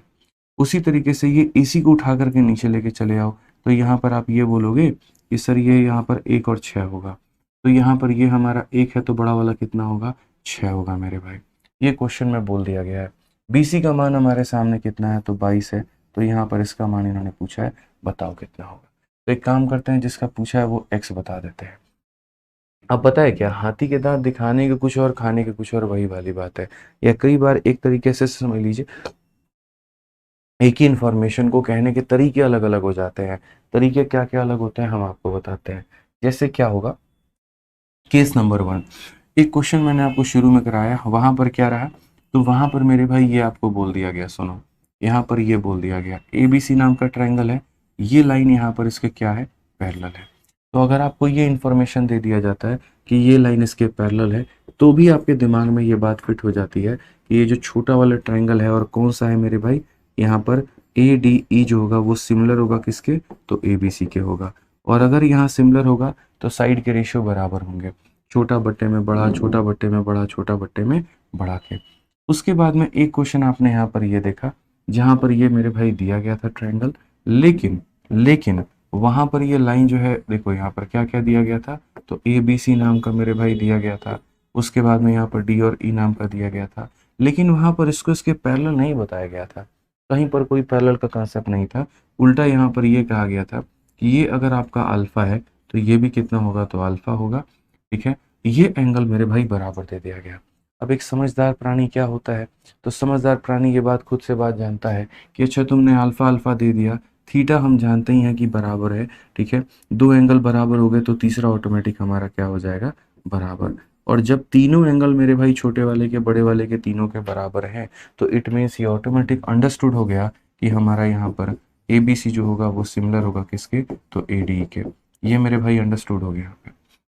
उसी तरीके से ये ए सी को उठा करके नीचे लेके चले आओ, तो यहाँ पर आप ये बोलोगे कि सर ये यहाँ पर 1 और 6 होगा, तो यहाँ पर ये हमारा 1 है, तो बड़ा वाला कितना होगा, 6 होगा मेरे भाई। ये क्वेश्चन में बोल दिया गया है। बीसी का मान हमारे सामने कितना है, तो 22 है, तो यहाँ पर इसका मान इन्होंने पूछा है, बताओ कितना होगा। तो एक काम करते हैं, जिसका पूछा है वो x बता देते हैं। अब पता है क्या, हाथी के दांत दिखाने के कुछ और खाने के कुछ और, वही वाली बात है। या कई बार एक तरीके से समझ लीजिए, एक ही इन्फॉर्मेशन को कहने के तरीके अलग अलग हो जाते हैं। तरीके क्या क्या अलग होते हैं हम आपको बताते हैं। जैसे क्या होगा, केस नंबर 1, एक क्वेश्चन मैंने आपको शुरू में कराया, वहां पर क्या रहा, तो वहां पर मेरे भाई ये आपको बोल दिया गया, सुनो, यहाँ पर ये बोल दिया गया ए बी सी नाम का ट्रायंगल है, ये लाइन यहाँ पर इसके क्या है, पैरेलल है। तो अगर आपको ये इन्फॉर्मेशन दे दिया जाता है कि ये लाइन इसके पैरेलल है, तो भी आपके दिमाग में ये बात फिट हो जाती है कि ये जो छोटा वाला ट्रायंगल है और कौन सा है मेरे भाई, यहाँ पर ए डी ई जो होगा वो सिमिलर होगा किसके, तो ए बी सी के होगा। और अगर यहाँ सिमिलर होगा तो साइड के रेशियो बराबर होंगे, छोटा बट्टे में बड़ा, छोटा बट्टे में बड़ा, छोटा बट्टे में बड़ा के। उसके बाद में एक क्वेश्चन आपने यहाँ पर ये देखा, जहाँ पर ये मेरे भाई दिया गया था ट्रायंगल, लेकिन लेकिन वहां पर ये लाइन जो है, देखो यहाँ पर क्या क्या दिया गया था, तो ए बी सी नाम का मेरे भाई दिया गया था। उसके बाद में यहाँ पर डी और ई नाम का दिया गया था, लेकिन वहां पर इसको इसके पैरेलल नहीं बताया गया था, कहीं पर कोई पैरेलल का कंसेप्ट नहीं था। उल्टा यहाँ पर ये कहा गया था कि ये अगर आपका अल्फा है तो ये भी कितना होगा, तो अल्फा होगा। ठीक है, ये एंगल मेरे भाई बराबर दे दिया गया। अब एक समझदार प्राणी क्या होता है, तो समझदार प्राणी ये बात खुद से बात जानता है कि अच्छा तुमने अल्फा अल्फा दे दिया, थीटा हम जानते ही हैं कि बराबर है। ठीक है, दो एंगल बराबर हो गए तो तीसरा ऑटोमेटिक हमारा क्या हो जाएगा, बराबर। और जब तीनों एंगल मेरे भाई छोटे वाले के बड़े वाले के तीनों के बराबर हैं, तो इट मीन्स ये ऑटोमेटिक अंडरस्टूड हो गया कि हमारा यहाँ पर ए बी सी जो होगा वो सिमिलर होगा किसके, तो ए डी के। ये मेरे भाई अंडरस्टूड हो गया यहाँ पे।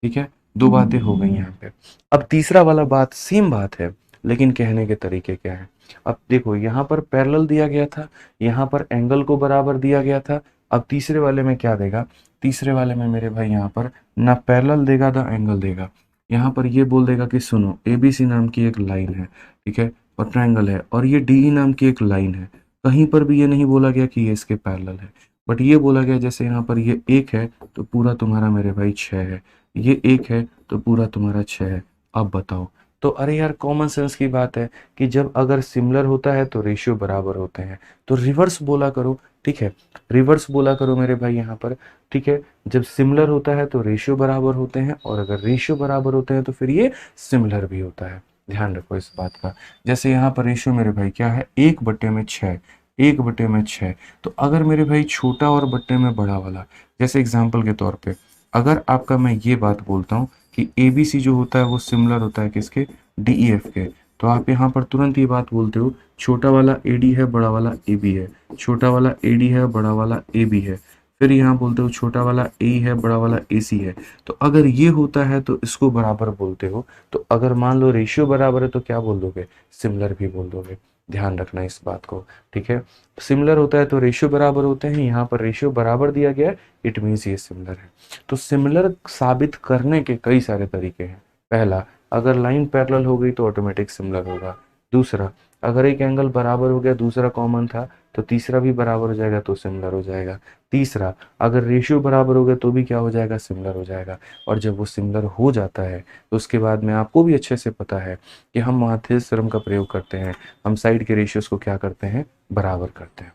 ठीक है, दो बातें हो गई यहाँ पे। अब तीसरा वाला बात सेम बात है, लेकिन कहने के तरीके क्या है। अब देखो यहाँ पर पैरेलल दिया गया था, यहाँ पर एंगल को बराबर दिया गया था। अब तीसरे वाले में क्या देगा, तीसरे वाले में मेरे भाई यहाँ पर ना पैरेलल देगा ना एंगल देगा। यहाँ पर ये बोल देगा कि सुनो एबीसी नाम की एक लाइन है, ठीक है, और ट्रायंगल है, और ये डी नाम की एक लाइन है। कहीं पर भी ये नहीं बोला गया कि ये इसके पैरेलल है, बट ये बोला गया जैसे यहाँ पर ये एक है तो पूरा तुम्हारा मेरे भाई 6 है, ये एक है तो पूरा तुम्हारा 6 है। अब बताओ, तो अरे यार कॉमन सेंस की बात है कि जब अगर सिमिलर होता है तो रेशियो बराबर होते हैं, तो रिवर्स बोला करो। ठीक है, रिवर्स बोला करो मेरे भाई यहाँ पर। ठीक है, जब सिमिलर होता है तो रेशियो बराबर होते हैं, और अगर रेशियो बराबर होते हैं तो फिर ये सिमिलर भी होता है। ध्यान रखो इस बात का। जैसे यहाँ पर रेशियो मेरे भाई क्या है, 1/6, 1/6। तो अगर मेरे भाई छोटा और बट्टे में बड़ा वाला, जैसे एग्जाम्पल के तौर पे अगर आपका मैं ये बात बोलता हूँ कि ए बी सी जो होता है वो सिमिलर होता है किसके, डी ई एफ के, तो आप यहाँ पर तुरंत ये बात बोलते हो छोटा वाला ए डी है, बड़ा वाला ए बी है, छोटा वाला ए डी है, बड़ा वाला ए बी है। फिर यहाँ बोलते हो छोटा वाला ए है, बड़ा वाला ए सी है। तो अगर ये होता है तो इसको बराबर बोलते हो, तो अगर मान लो रेशियो बराबर है तो क्या बोल दोगे, सिमिलर भी बोल दोगे। ध्यान रखना इस बात को। ठीक है, सिमिलर होता है तो रेशियो बराबर होते हैं, यहाँ पर रेशियो बराबर दिया गया है, इट मीन्स ये सिमिलर है। तो सिमिलर साबित करने के कई सारे तरीके हैं। पहला, अगर लाइन पैरेलल हो गई तो ऑटोमेटिक सिमिलर होगा। दूसरा, अगर एक एंगल बराबर हो गया, दूसरा कॉमन था, तो तीसरा भी बराबर हो जाएगा तो सिमिलर हो जाएगा। तीसरा, अगर रेशियो बराबर हो गया तो भी क्या हो जाएगा, सिमिलर हो जाएगा। और जब वो सिमिलर हो जाता है तो उसके बाद में आपको भी अच्छे से पता है कि हम माध्यस्थ थ्योरम का प्रयोग करते हैं, हम साइड के रेशियोज को क्या करते हैं, बराबर करते हैं।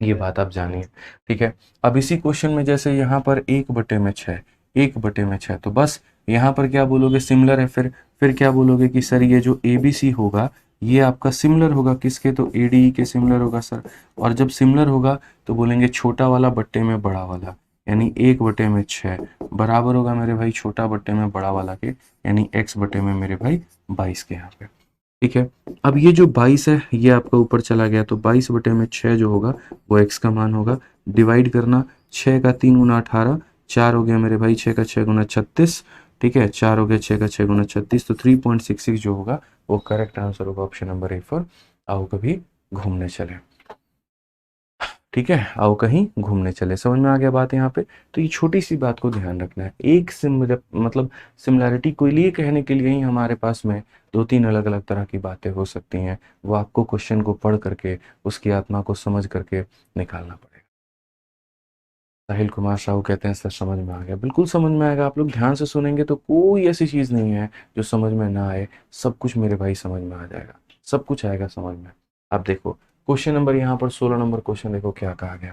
ये बात आप जानिए। ठीक है, अब इसी क्वेश्चन में जैसे यहाँ पर 1/6, 1/6, तो बस यहाँ पर क्या बोलोगे, सिमिलर है। फिर क्या बोलोगे कि सर ये जो ए बी सी होगा ये आपका सिमिलर होगा किसके, तो ए डी ई के सिमिलर होगा सर। और जब सिमिलर होगा तो बोलेंगे छोटा वाला बट्टे में बड़ा वाला, यानी 1/6 बराबर होगा मेरे भाई छोटा बट्टे में बड़ा वाला के, यानी x बट्टे में मेरे भाई 22 के यहाँ पे। ठीक है, अब ये जो 22 है ये आपका ऊपर चला गया, तो 22/6 जो होगा वो x का मान होगा। डिवाइड करना, 6 का 3 गुना 18, 4 हो गया मेरे भाई 6 का 6 गुना 36। ठीक है, 4 हो गया 6 का 6 गुना 36, तो 3.66 जो होगा वो करेक्ट आंसर होगा ऑप्शन नंबर ए फॉर आओ कभी घूमने चले। ठीक है, आओ कहीं घूमने चले। समझ में आ गया बात यहाँ पे। तो ये छोटी सी बात को ध्यान रखना है। एक मतलब सिमिलैरिटी को लिए कहने के लिए ही हमारे पास में 2-3 अलग अलग तरह की बातें हो सकती हैं, वो आपको क्वेश्चन को पढ़ करके उसकी आत्मा को समझ करके निकालना पड़ेगा। साहिल कुमार साहू कहते हैं सर समझ में आ गया। बिल्कुल समझ में आएगा, आप लोग ध्यान से सुनेंगे तो कोई ऐसी चीज़ नहीं है जो समझ में ना आए। सब कुछ मेरे भाई समझ में आ जाएगा, सब कुछ आएगा समझ में। अब देखो क्वेश्चन नंबर यहाँ पर 16 नंबर क्वेश्चन देखो क्या कहा गया।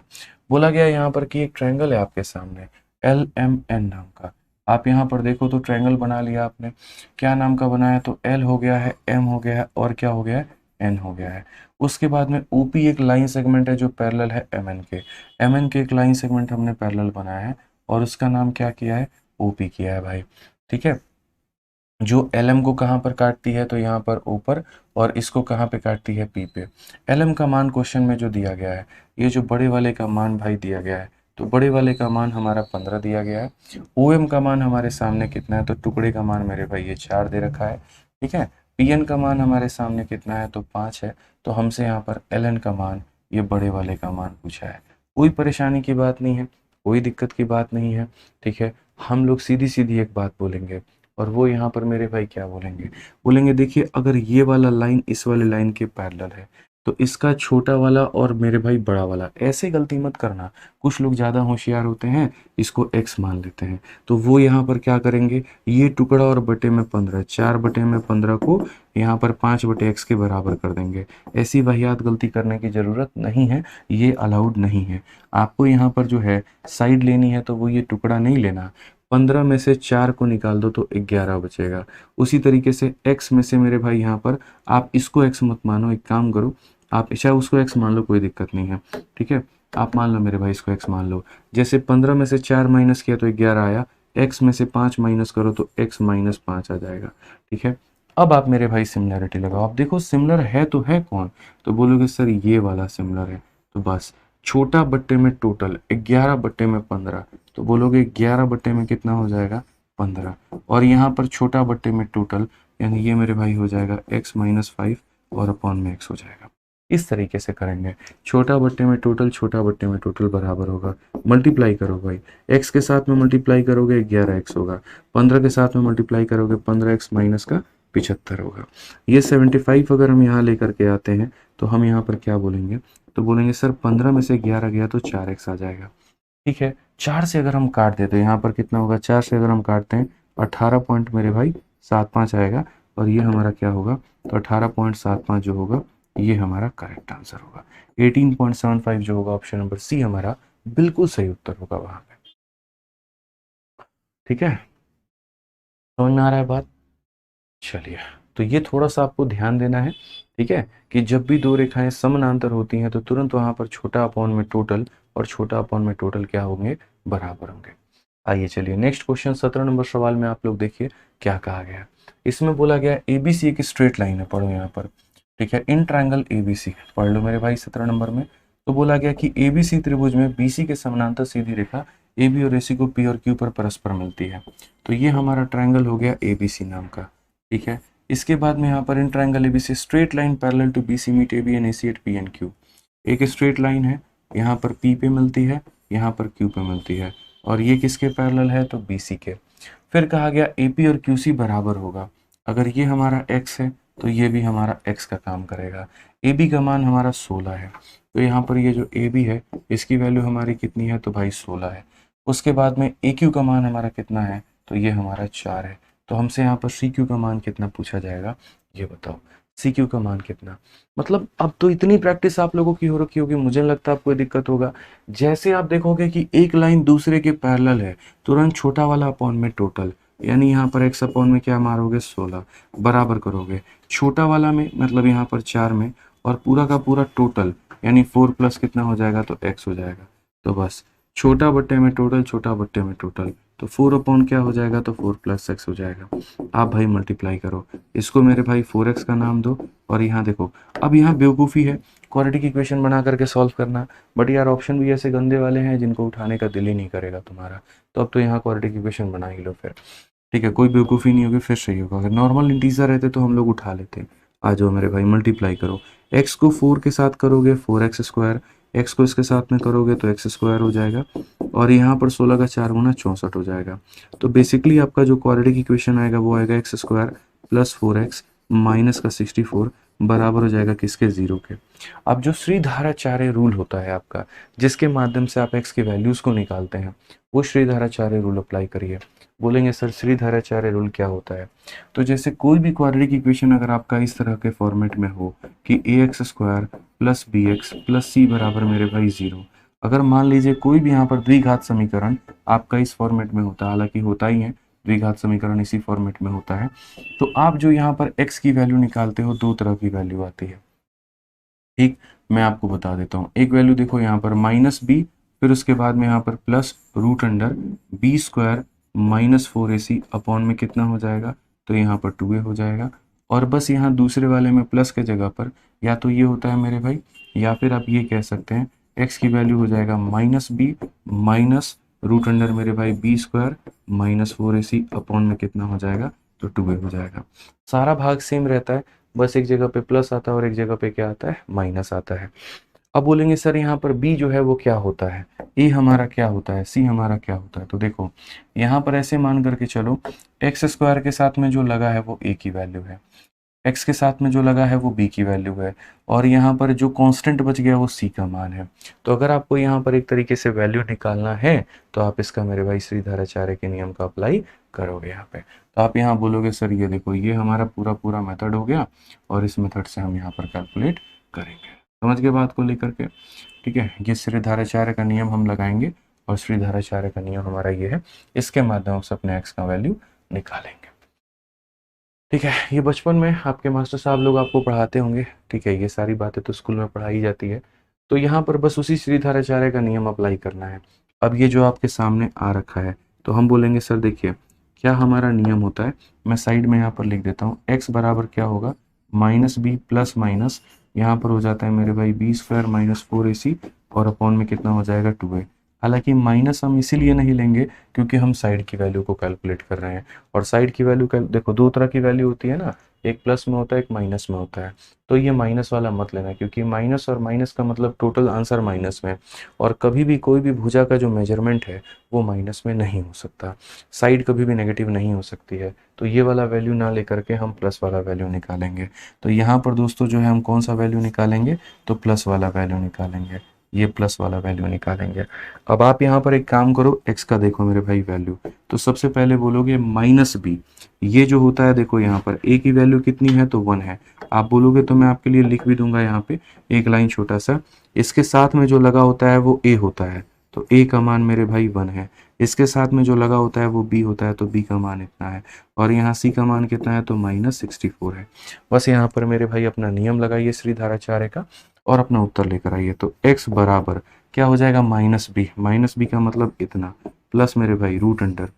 बोला गया यहाँ पर कि एक ट्रायंगल है आपके सामने एल एम एन नाम का। आप यहाँ पर देखो तो ट्रायंगल बना लिया आपने, क्या नाम का बनाया, तो एल हो गया है, एम हो गया है, और क्या हो गया है, एन हो गया है। उसके बाद में ओपी एक लाइन सेगमेंट है जो पैरेलल है एमएन के। एमएन के एक लाइन सेगमेंट हमने पैरेलल बनाया है और उसका नाम क्या किया है, ओपी किया है भाई। ठीक है, जो एलएम को कहाँ पर काटती है, तो यहाँ पर ऊपर, और इसको कहाँ पे काटती है, पी पे। एलएम का मान क्वेश्चन में जो दिया गया है, ये जो बड़े वाले का मान भाई दिया गया है तो बड़े वाले का मान हमारा 15 दिया गया है। OM का मान हमारे सामने कितना है, तो टुकड़े का मान मेरे भाई ये 4 दे रखा है। ठीक है, PN का मान हमारे सामने कितना है, तो 5 है। तो हमसे यहाँ पर LN का मान, ये बड़े वाले का मान पूछा है। कोई परेशानी की बात नहीं है, कोई दिक्कत की बात नहीं है। ठीक है, हम लोग सीधी सीधी एक बात बोलेंगे, और वो यहाँ पर मेरे भाई क्या बोलेंगे, बोलेंगे देखिए अगर ये वाला लाइन इस वाले लाइन के पैरेलल है तो इसका छोटा वाला और मेरे भाई बड़ा वाला, ऐसे गलती मत करना। कुछ लोग ज़्यादा होशियार होते हैं, इसको x मान लेते हैं, तो वो यहाँ पर क्या करेंगे, ये टुकड़ा और बटे में 15, 4 बटे में 15 को यहाँ पर 5 बटे x के बराबर कर देंगे। ऐसी वाहियात गलती करने की ज़रूरत नहीं है, ये अलाउड नहीं है। आपको यहाँ पर जो है साइड लेनी है तो वो ये टुकड़ा नहीं लेना। 15 में से 4 को निकाल दो तो 11 बचेगा। उसी तरीके से x में से मेरे भाई यहाँ पर आप इसको x मत मानो, एक काम करो, आप चाहे उसको x मान लो, कोई दिक्कत नहीं है। ठीक है, आप मान लो मेरे भाई, इसको x मान लो। जैसे 15 में से 4 माइनस किया तो 11 आया, x में से 5 माइनस करो तो x माइनस 5 आ जाएगा। ठीक है, अब आप मेरे भाई सिमिलरिटी लगाओ। आप देखो सिमिलर है तो है कौन, तो बोलोगे सर ये वाला सिमिलर है। तो बस छोटा बट्टे में टोटल 11 बट्टे में 15, तो बोलोगे 11 बट्टे में कितना हो जाएगा, 15। और यहाँ पर छोटा बट्टे में टोटल, यानी ये मेरे भाई हो जाएगा x माइनस 5 और अपॉन में x हो जाएगा। इस तरीके से करेंगे, छोटा बट्टे में टोटल, छोटा बट्टे में टोटल बराबर होगा, मल्टीप्लाई करो भाई, x के साथ में मल्टीप्लाई करोगे 11x होगा, 15 के साथ में मल्टीप्लाई करोगे 15x माइनस का 75 होगा। ये 75 अगर हम यहाँ लेकर के आते हैं तो हम यहाँ पर क्या बोलेंगे, तो बोलेंगे सर 15 में से 11 गया तो 4x आ जाएगा। ठीक है, 4 से अगर हम काट दें तो यहाँ पर कितना होगा, 4 से अगर हम काटते हैं 18 पॉइंट मेरे भाई 75 आएगा, और ये हमारा क्या होगा, तो 18.75 जो होगा ये हमारा करेक्ट आंसर होगा। 18.75 जो होगा, ऑप्शन नंबर सी हमारा बिल्कुल सही उत्तर होगा वहां पे। ठीक है, समझ में आ रहा है बात? चलिए, तो ये थोड़ा सा आपको ध्यान देना है। ठीक है, कि जब भी दो रेखाएं समानांतर होती हैं तो तुरंत वहां पर छोटा अपॉन में टोटल और छोटा अपॉन में टोटल क्या होंगे, बराबर होंगे। आइए चलिए नेक्स्ट क्वेश्चन 17 नंबर सवाल में आप लोग देखिए क्या कहा गया। इसमें बोला गया ABC एक स्ट्रेट लाइन है, पढ़ो यहाँ पर। ठीक है, इन ट्रायंगल ABC पढ़ लो मेरे भाई 17 नंबर में। तो बोला गया कि ABC त्रिभुज में BC के समानांतर सीधी रेखा AB और AC को P और Q पर परस्पर मिलती है। तो ये हमारा ट्रायंगल हो गया ABC नाम का। ठीक है, इसके बाद में यहाँ पर in triangle ABC straight line parallel to BC meet AB and AC at P and Q। एक स्ट्रेट लाइन है, यहाँ पर P पे मिलती है, यहाँ पर Q पे मिलती है, और ये किसके पैरेलल है, तो BC के। फिर कहा गया AP और QC बराबर होगा। अगर ये हमारा x है तो ये भी हमारा x का काम करेगा। AB का मान हमारा 16 है, तो यहाँ पर ये जो AB है इसकी वैल्यू हमारी कितनी है, तो भाई 16 है। उसके बाद में AQ का मान हमारा कितना है, तो ये हमारा 4 है। तो हमसे यहाँ पर CQ का मान कितना पूछा जाएगा, ये बताओ CQ का मान कितना। मतलब अब तो इतनी प्रैक्टिस आप लोगों की हो रखी होगी, मुझे नहीं लगता आपको दिक्कत होगा। जैसे आप देखोगे कि एक लाइन दूसरे के पैरेलल है, तुरंत छोटा वाला अपॉन में टोटल, यानी यहाँ पर x अपॉन में क्या मारोगे, 16 बराबर करोगे, छोटा वाला में मतलब यहाँ पर 4 में, और पूरा का पूरा टोटल यानी 4 प्लस कितना हो जाएगा, तो x हो जाएगा। तो बस छोटा बट्टे में टोटल, छोटा बट्टे में टोटल, तो 4 अपॉन क्या हो जाएगा, तो 4 प्लस x हो जाएगा। आप भाई मल्टीप्लाई करो, इसको मेरे भाई 4x का नाम दो, और यहाँ देखो, अब यहाँ बेवकूफ़ी है क्वाड्रेटिक इक्वेशन बना करके सॉल्व करना, बट यार ऑप्शन भी ऐसे गंदे वाले हैं जिनको उठाने का दिल ही नहीं करेगा तुम्हारा। तो अब तो यहाँ क्वाड्रेटिक इक्वेशन बना ही लो फिर। ठीक है, कोई बेवकूफ़ी नहीं होगी, फिर सही होगा। अगर नॉर्मल इंटीजर रहते तो हम लोग उठा लेते। आ जाओ मेरे भाई, मल्टीप्लाई करो, x को 4 के साथ करोगे 4x स्क्वायर, x को इसके साथ में करोगे तो x स्क्वायर हो जाएगा, और यहाँ पर 16 का 4 गुना 64 हो जाएगा। तो बेसिकली आपका जो क्वाड्रेटिक इक्वेशन आएगा वो आएगा x square plus 4x minus का 64 बराबर हो जाएगा किसके, 0 के। अब जो श्रीधाराचार्य रूल होता है आपका, जिसके माध्यम से आप x के वैल्यूज़ को निकालते हैं, वो श्रीधाराचार्य रूल अप्लाई करिए। बोलेंगे सर श्रीधाराचार्य रूल क्या होता है, तो जैसे कोई भी क्वाड्रेटिक इक्वेशन अगर आपका इस तरह के फॉर्मेट में हो कि ax square plus bx plus c बराबर मेरे भाई 0, अगर मान लीजिए कोई भी यहाँ पर द्विघात समीकरण आपका इस फॉर्मेट में होता है, हालांकि होता ही है द्विघात समीकरण इसी फॉर्मेट में होता है, तो आप जो यहाँ पर x की वैल्यू निकालते हो, दो तरह की वैल्यू आती है। ठीक, मैं आपको बता देता हूँ। एक वैल्यू देखो यहाँ पर -b, फिर उसके बाद में यहाँ पर plus root under b square minus 4ac upon में कितना हो जाएगा, तो यहाँ पर 2a हो जाएगा। और बस यहाँ दूसरे वाले में प्लस के जगह पर या तो ये होता है मेरे भाई, या फिर आप ये कह सकते हैं x की वैल्यू हो जाएगा minus B minus root under मेरे भाई B square minus 4ac upon में कितना हो जाएगा, तो 2a हो जाएगा। सारा भाग सेम रहता है, बस एक जगह पे प्लस आता है और एक जगह पे क्या आता है, माइनस आता है। अब बोलेंगे सर यहाँ पर b जो है वो क्या होता है, a हमारा क्या होता है, c हमारा क्या होता है। तो देखो यहाँ पर ऐसे मान करके चलो, एक्स स्क्वायर के साथ में जो लगा है वो a की वैल्यू है, x के साथ में जो लगा है वो b की वैल्यू है, और यहाँ पर जो कांस्टेंट बच गया वो c का मान है। तो अगर आपको यहाँ पर एक तरीके से वैल्यू निकालना है तो आप इसका मेरे भाई श्रीधराचार्य के नियम का अप्लाई करोगे यहाँ पे। तो आप यहाँ बोलोगे सर ये देखो ये हमारा पूरा पूरा मेथड हो गया और इस मेथड से हम यहाँ पर कैलकुलेट करेंगे। समझ गए बात को लेकर के, ठीक है। ये श्रीधराचार्य का नियम हम लगाएंगे और श्रीधराचार्य का नियम हमारा ये है, इसके माध्यम से अपने x का वैल्यू निकालेंगे, ठीक है। ये बचपन में आपके मास्टर साहब लोग आपको पढ़ाते होंगे, ठीक है। ये सारी बातें तो स्कूल में पढ़ाई जाती है, तो यहाँ पर बस उसी श्रीधराचार्य का नियम अप्लाई करना है। अब ये जो आपके सामने आ रखा है तो हम बोलेंगे सर देखिए क्या हमारा नियम होता है, मैं साइड में यहाँ पर लिख देता हूँ, x बराबर क्या होगा माइनस बी प्लस माइनस यहाँ पर हो जाता है मेरे भाई बी स्क्वायर माइनस 4ac और अपॉन में कितना हो जाएगा 2a। हालांकि माइनस हम इसीलिए नहीं लेंगे क्योंकि हम साइड की वैल्यू को कैलकुलेट कर रहे हैं, और साइड की वैल्यू देखो दो तरह की वैल्यू होती है ना, एक प्लस में होता है एक माइनस में होता है। तो ये माइनस वाला मत लेना क्योंकि माइनस और माइनस का मतलब टोटल आंसर माइनस में, और कभी भी कोई भी भुजा का जो मेजरमेंट है वो माइनस में नहीं हो सकता, साइड कभी भी नेगेटिव नहीं हो सकती है। तो ये वाला वैल्यू ना लेकर के हम प्लस वाला वैल्यू निकालेंगे। तो यहाँ पर दोस्तों जो है हम कौन सा वैल्यू निकालेंगे, तो प्लस वाला वैल्यू निकालेंगे, ये प्लस वाला वैल्यू निकालेंगे। अब आप यहाँ पर एक काम करो, x का देखो मेरे भाई वैल्यू, तो सबसे पहले बोलोगे माइनस बी, ये जो होता है देखो यहाँ पर a की वैल्यू कितनी है तो 1 है, आप बोलोगे तो मैं आपके लिए लिख भी दूंगा यहाँ पे एक लाइन छोटा सा, इसके साथ में जो लगा होता है वो a होता है, तो a का मान मेरे भाई 1 है, इसके साथ में जो लगा होता है वो b होता है तो b का मान इतना है, और यहाँ c का मान कितना है तो -64 है। बस यहाँ पर मेरे भाई अपना नियम लगाइए श्रीधराचार्य का और अपना उत्तर लेकर आइए। तो x बराबर क्या हो जाएगा माइनस बी का मतलब इतना, प्लस मेरे भाई रूट अंडर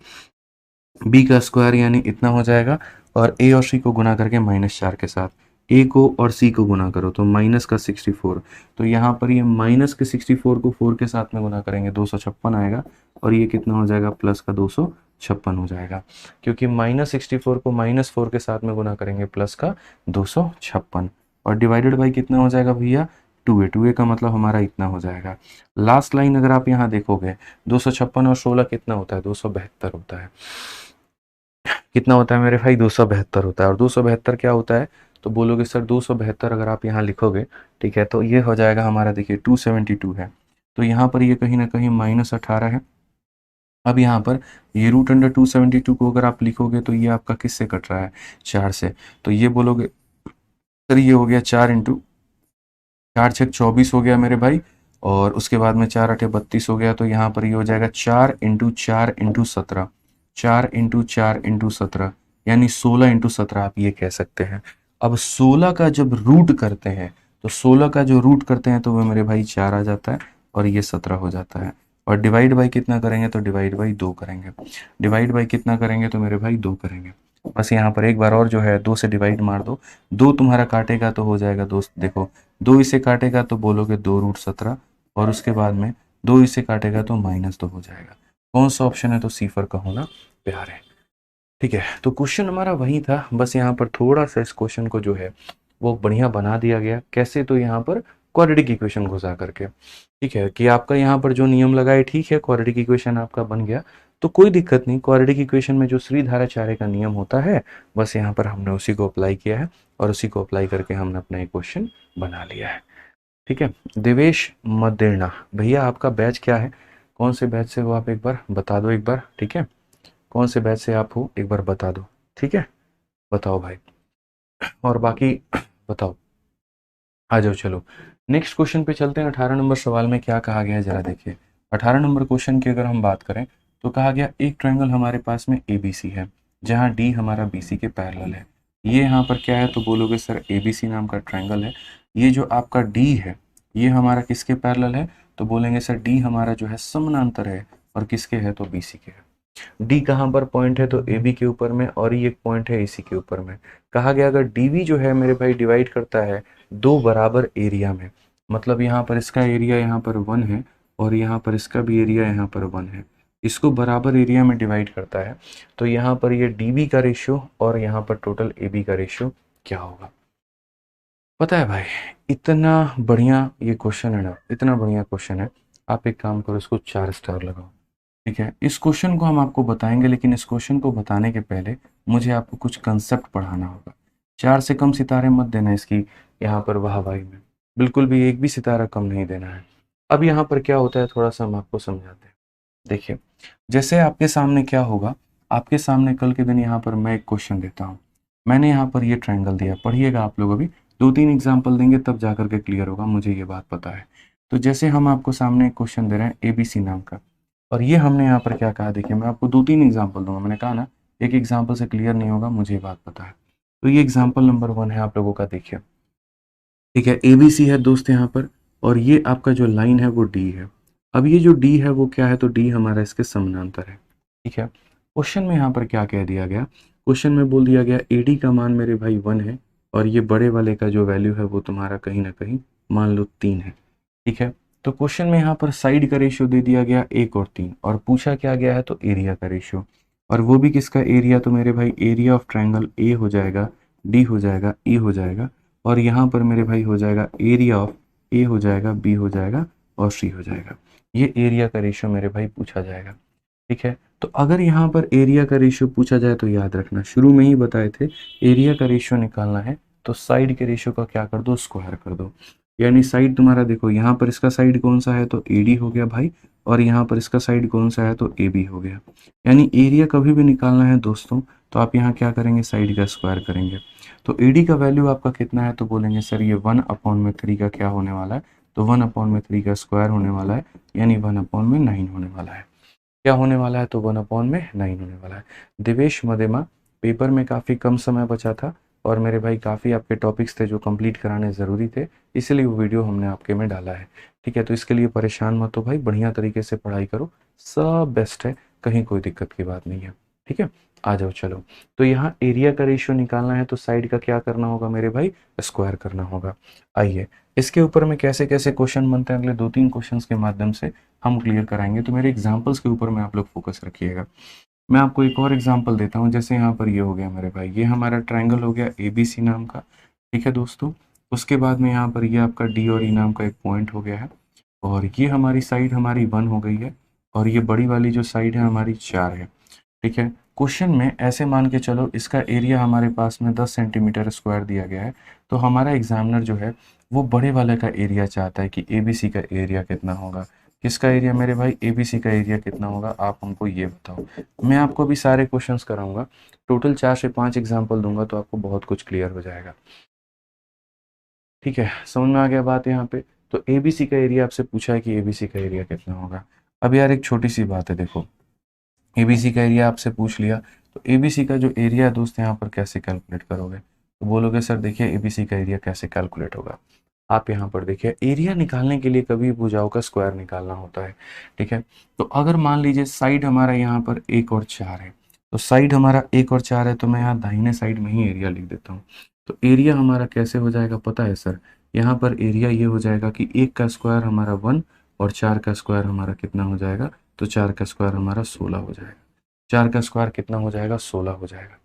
बी का स्क्वायर यानी इतना हो जाएगा, और a और c को गुना करके -4 के साथ, a को और c को गुना करो तो माइनस का 64, तो यहाँ पर ये माइनस के 64 को 4 के साथ में गुना करेंगे 256 आएगा, और ये कितना हो जाएगा प्लस का 256 हो जाएगा, क्योंकि -64 को -4 के साथ में गुना करेंगे प्लस का 256, और डिवाइडेड बाई कितना हो जाएगा भैया 2a का मतलब हमारा इतना हो जाएगा। लास्ट लाइन अगर आप यहाँ देखोगे 256 और 16 कितना होता है 272 होता है, कितना होता है मेरे भाई 272 होता है। और 272 क्या होता है, तो बोलोगे सर 272 अगर आप यहाँ लिखोगे, ठीक है, तो ये हो जाएगा हमारा देखिए 272 है, तो यहाँ पर ये कहीं ना कहीं -18 है। अब यहाँ पर ये रूट अंडर 272 को अगर आप लिखोगे तो ये आपका किससे कट रहा है 4 से, तो ये बोलोगे सर ये हो गया 4 इंटू 4×6 = 24 हो गया मेरे भाई, और उसके बाद में 4×8 = 32 हो गया, तो यहाँ पर ये हो जाएगा 4×4×17, 4×4×17 यानी 16×17 आप ये कह सकते हैं। अब 16 का जब रूट करते हैं तो 16 का जो रूट करते हैं तो वो मेरे भाई 4 आ जाता है और ये 17 हो जाता है, और डिवाइड बाई कितना करेंगे तो डिवाइड बाई 2 करेंगे, डिवाइड बाई कितना करेंगे तो मेरे भाई 2 करेंगे। बस यहाँ पर एक बार और जो है 2 से डिवाइड मार दो, 2 तुम्हारा काटेगा तो हो जाएगा दोस्त देखो 2 इसे काटेगा तो बोलोगे 2√17, और उसके बाद में 2 इसे काटेगा तो -2 हो जाएगा। कौन सा ऑप्शन है, तो सी फॉर का होना प्यार है, ठीक है। तो क्वेश्चन हमारा वही था, बस यहाँ पर थोड़ा सा इस क्वेश्चन को जो है वो बढ़िया बना दिया गया, कैसे, तो यहाँ पर क्वाड्रेटिक इक्वेशन घुसा करके, ठीक है, कि आपका यहाँ पर जो नियम लगाए ठीक है क्वाड्रेटिक इक्वेशन आपका बन गया, तो कोई दिक्कत नहीं। क्वाड्रेटिक इक्वेशन में जो श्रीधराचार्य का नियम होता है बस यहाँ पर हमने उसी को अप्लाई किया है, और उसी को अप्लाई करके हमने अपना एक क्वेश्चन बना लिया है, ठीक है। देवेश मदेरना भैया आपका बैच क्या है, कौन से बैच से हो आप एक बार बता दो एक बार, ठीक है, कौन से बैच से आप हो एक बार बता दो, ठीक है, बताओ भाई, और बाकी बताओ, आ जाओ। चलो नेक्स्ट क्वेश्चन पे चलते हैं। 18 नंबर सवाल में क्या कहा गया है जरा देखिए। 18 नंबर क्वेश्चन की अगर हम बात करें तो कहा गया एक ट्रायंगल हमारे पास में ABC है जहां D हमारा BC के पैरेलल है। ये यहाँ पर क्या है, तो बोलोगे सर ABC नाम का ट्रायंगल है, ये जो आपका D है ये हमारा किसके पैरेलल है, तो बोलेंगे सर D हमारा जो है समानांतर है, और किसके है तो BC के है। डी कहाँ पर पॉइंट है, तो ए बी के ऊपर में, और ये एक पॉइंट है इसी के ऊपर में। कहा गया अगर डी वी जो है मेरे भाई डिवाइड करता है दो बराबर एरिया में, मतलब यहाँ पर इसका एरिया यहाँ पर 1 है और यहाँ पर इसका भी एरिया यहाँ पर 1 है, इसको बराबर एरिया में डिवाइड करता है, तो यहाँ पर ये DB का रेशियो और यहाँ पर टोटल AB का रेशियो क्या होगा? पता है भाई, इतना बढ़िया ये क्वेश्चन है ना, इतना बढ़िया क्वेश्चन है। आप एक काम करो, इसको 4 स्टार लगाओ। ठीक है, इस क्वेश्चन को हम आपको बताएंगे, लेकिन इस क्वेश्चन को बताने के पहले मुझे आपको कुछ कंसेप्ट पढ़ाना होगा। 4 से कम सितारे मत देना इसकी यहाँ पर वाहवाही में, बिल्कुल भी एक भी सितारा कम नहीं देना है। अब यहाँ पर क्या होता है, थोड़ा सा हम आपको समझाते हैं। देखिए, जैसे आपके सामने क्या होगा, आपके सामने कल के दिन यहाँ पर मैं एक क्वेश्चन देता हूँ, मैंने यहाँ पर ये ट्रायंगल दिया, पढ़िएगा आप लोग, अभी 2-3 एग्जाम्पल देंगे तब जा करके क्लियर होगा, मुझे ये बात पता है। तो जैसे हम आपको सामने एक क्वेश्चन दे रहे हैं ABC नाम का, और ये हमने यहाँ पर क्या कहा, देखिए मैं आपको 2-3 एग्जाम्पल दूंगा, मैंने कहा ना एक एग्जाम्पल से क्लियर नहीं होगा, मुझे ये बात पता है। तो ये एग्जाम्पल नंबर 1 है आप लोगों का, देखिए ठीक है, ABC है दोस्त यहाँ पर, और ये आपका जो लाइन है वो D है। अब ये जो D है वो क्या है, तो D हमारा इसके समानांतर है। ठीक है, क्वेश्चन में यहाँ पर क्या कह दिया गया, क्वेश्चन में बोल दिया गया AD का मान मेरे भाई 1 है, और ये बड़े वाले का जो वैल्यू है वो तुम्हारा कहीं ना कहीं मान लो 3 है। ठीक है, तो क्वेश्चन में यहाँ पर साइड का रेशियो दे दिया गया 1 और 3, और पूछा क्या गया है, तो एरिया का रेशियो, और वो भी किसका एरिया, तो मेरे भाई एरिया ऑफ ट्रायंगल A हो जाएगा, D हो जाएगा, E हो जाएगा, और यहाँ पर मेरे भाई हो जाएगा एरिया ऑफ A हो जाएगा, B हो जाएगा और C हो जाएगा। ये एरिया का रेशियो मेरे भाई पूछा जाएगा। ठीक है, तो अगर यहाँ पर एरिया का रेशियो पूछा जाए तो याद रखना, शुरू में ही बताए थे, एरिया का रेशियो निकालना है तो साइड के रेशियो का क्या कर दो, स्क्वायर कर दो। यानी साइड तुम्हारा देखो, यहाँ पर इसका साइड कौन सा है, तो AD हो गया भाई, और यहाँ पर इसका साइड कौन सा है, तो AB हो गया। यानी एरिया कभी भी निकालना है दोस्तों, तो आप यहाँ क्या करेंगे, साइड का स्क्वायर करेंगे। तो AD का वैल्यू आपका कितना है, तो बोलेंगे सर ये 1/3 का क्या होने वाला है, तो 1/3 का स्क्वायर होने वाला है, यानी 1/9 होने वाला है। क्या होने वाला है, तो 1/9 होने वाला है। दिवेश मदेमा, पेपर में काफ़ी कम समय बचा था, और मेरे भाई काफ़ी आपके टॉपिक्स थे जो कंप्लीट कराने ज़रूरी थे, इसलिए वो वीडियो हमने आपके में डाला है। ठीक है, तो इसके लिए परेशान मत हो भाई, बढ़िया तरीके से पढ़ाई करो, सब बेस्ट है, कहीं कोई दिक्कत की बात नहीं है। ठीक है, आ जाओ चलो। तो यहाँ एरिया का रेशियो निकालना है तो साइड का क्या करना होगा मेरे भाई, स्क्वायर करना होगा। आइए, इसके ऊपर में कैसे कैसे क्वेश्चन बनते हैं, अगले 2-3 क्वेश्चंस के माध्यम से हम क्लियर कराएंगे, तो मेरे एग्जाम्पल्स के ऊपर में आप लोग फोकस रखिएगा। मैं आपको एक और एग्जाम्पल देता हूँ, जैसे यहाँ पर ये हो गया मेरे भाई, ये हमारा ट्रायंगल हो गया ABC नाम का। ठीक है दोस्तों, उसके बाद में यहाँ पर ये आपका D और E नाम का एक पॉइंट हो गया है, और ये हमारी साइड हमारी 1 हो गई है, और ये बड़ी वाली जो साइड है हमारी 4 है। ठीक है, क्वेश्चन में ऐसे मान के चलो, इसका एरिया हमारे पास में 10 सेंटीमीटर स्क्वायर दिया गया है, तो हमारा एग्जामिनर जो है वो बड़े वाले का एरिया चाहता है कि ABC का एरिया कितना होगा। किसका एरिया मेरे भाई, ABC का एरिया कितना होगा, आप हमको ये बताओ। मैं आपको अभी सारे क्वेश्चंस कराऊंगा, टोटल 4 से 5 एग्जाम्पल दूंगा, तो आपको बहुत कुछ क्लियर हो जाएगा। ठीक है, समझ में आ गया बात यहाँ पे। तो ABC का एरिया आपसे पूछा है कि ABC का एरिया कितना होगा। अब यार एक छोटी सी बात है, देखो ABC का एरिया आपसे पूछ लिया, तो ABC का जो एरिया है दोस्त, यहाँ पर कैसे कैलकुलेट करोगे, तो बोलोगे सर देखिए ABC का एरिया कैसे कैलकुलेट होगा। आप यहाँ पर देखिए, एरिया निकालने के लिए कभी भुजाओं का स्क्वायर निकालना होता है। ठीक है, तो अगर मान लीजिए साइड हमारा यहाँ पर 1 और 4 है, तो साइड हमारा 1 और 4 है, तो मैं यहाँ दाहिने साइड में ही एरिया लिख देता हूँ। तो एरिया हमारा कैसे हो जाएगा पता है सर, यहाँ पर एरिया ये हो जाएगा कि 1 का स्क्वायर हमारा 1, और 4 का स्क्वायर हमारा कितना हो जाएगा, तो 4 का स्क्वायर हमारा 16 हो जाएगा। 4 का स्क्वायर कितना हो जाएगा, 16 हो जाएगा।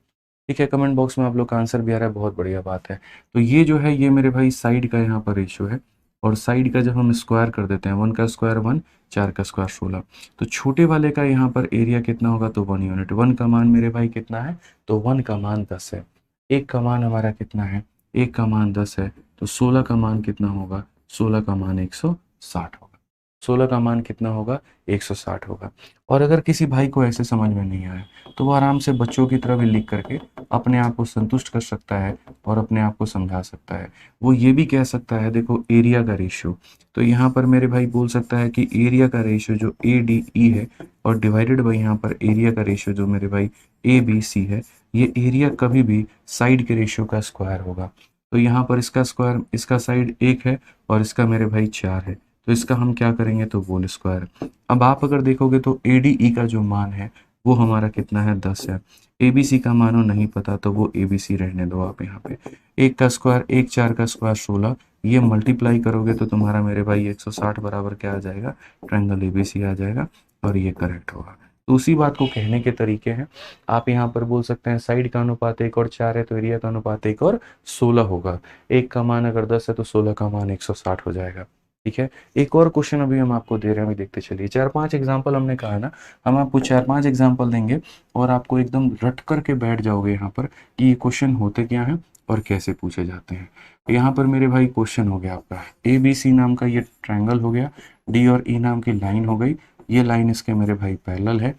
ठीक है, कमेंट बॉक्स में आप लोग का आंसर भी आ रहा है, बहुत बढ़िया बात है। तो ये जो है ये मेरे भाई साइड का यहाँ पर रेशियो है, और साइड का जब हम स्क्वायर कर देते हैं, 1 का स्क्वायर 1, 4 का स्क्वायर 16, तो छोटे वाले का यहाँ पर एरिया कितना होगा, तो 1 यूनिट। 1 का मान मेरे भाई कितना है, तो 1 का मान 10 है। 1 का मान हमारा कितना है, 1 का मान 10 है, तो 16 का मान कितना होगा, 16 का मान 160 होगा। 16 का मान कितना होगा, 160 होगा। और अगर किसी भाई को ऐसे समझ में नहीं आया, तो वो आराम से बच्चों की तरह भी लिख करके अपने आप को संतुष्ट कर सकता है और अपने आप को समझा सकता है। वो ये भी कह सकता है, देखो एरिया का रेशियो, तो यहाँ पर मेरे भाई बोल सकता है कि एरिया का रेशियो जो ADE है, और डिवाइडेड बाई यहाँ पर एरिया का रेशियो जो मेरे भाई ABC है, ये एरिया कभी भी साइड के रेशियो का स्क्वायर होगा। तो यहाँ पर इसका स्क्वायर, इसका साइड 1 है और इसका मेरे भाई 4 है, तो इसका हम क्या करेंगे, तो होल स्क्वायर। अब आप अगर देखोगे तो ADE का जो मान है वो हमारा कितना है 10 है। ABC का मानो नहीं पता तो वो ABC रहने दो आप यहाँ पे। 1 का स्क्वायर 1, 4 का स्क्वायर 16, ये मल्टीप्लाई करोगे तो तुम्हारा मेरे भाई 160 बराबर क्या आ जाएगा, ट्रायंगल ABC आ जाएगा और ये करेक्ट होगा। तो उसी बात को कहने के तरीके हैं। आप यहाँ पर बोल सकते हैं साइड का अनुपात 1 और 4 है तो एरिया का अनुपात 1 और 16 होगा। 1 का मान अगर 10 है तो 16 का मान 160 हो जाएगा। ठीक है, एक और क्वेश्चन अभी हम आपको दे रहे हैं, अभी देखते चलिए। 4-5 एग्जाम्पल हमने कहा ना, हम आपको 4-5 एग्जाम्पल देंगे और आपको एकदम रट करके बैठ जाओगे यहाँ पर कि ये क्वेश्चन होते क्या हैं और कैसे पूछे जाते हैं। तो यहाँ पर मेरे भाई क्वेश्चन हो गया आपका ABC नाम का ये ट्रायंगल हो गया, D और E नाम की लाइन हो गई, ये लाइन इसके मेरे भाई पैरेलल है,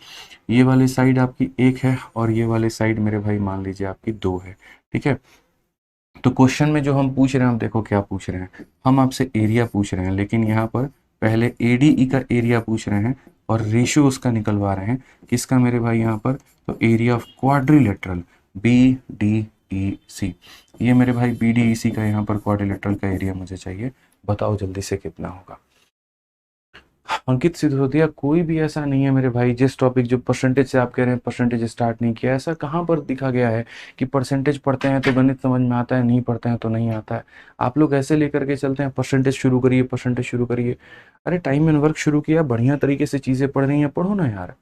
ये वाली साइड आपकी 1 है और ये वाली साइड मेरे भाई मान लीजिए आपकी 2 है। ठीक है, तो क्वेश्चन में जो हम पूछ रहे हैं, हम देखो क्या पूछ रहे हैं, हम आपसे एरिया पूछ रहे हैं, लेकिन यहाँ पर पहले ADE का एरिया पूछ रहे हैं और रेशियो उसका निकलवा रहे हैं, किसका मेरे भाई यहाँ पर, तो एरिया ऑफ क्वाड्रिलेटरल BDEC, ये मेरे भाई BDEC का यहाँ पर क्वाड्रिलेटरल का एरिया मुझे चाहिए, बताओ जल्दी से कितना होगा। अंकित सिद्धोदिया, कोई भी ऐसा नहीं है मेरे भाई जिस टॉपिक जो परसेंटेज से आप कह रहे हैं परसेंटेज स्टार्ट नहीं किया, ऐसा कहाँ पर दिखा गया है कि परसेंटेज पढ़ते हैं तो गणित समझ में आता है, नहीं पढ़ते हैं तो नहीं आता है। आप लोग ऐसे लेकर के चलते हैं परसेंटेज शुरू करिए, परसेंटेज शुरू करिए। अरे टाइम एंड वर्क शुरू किया, बढ़िया तरीके से चीज़ें पढ़ रही हैं, पढ़ो ना यार।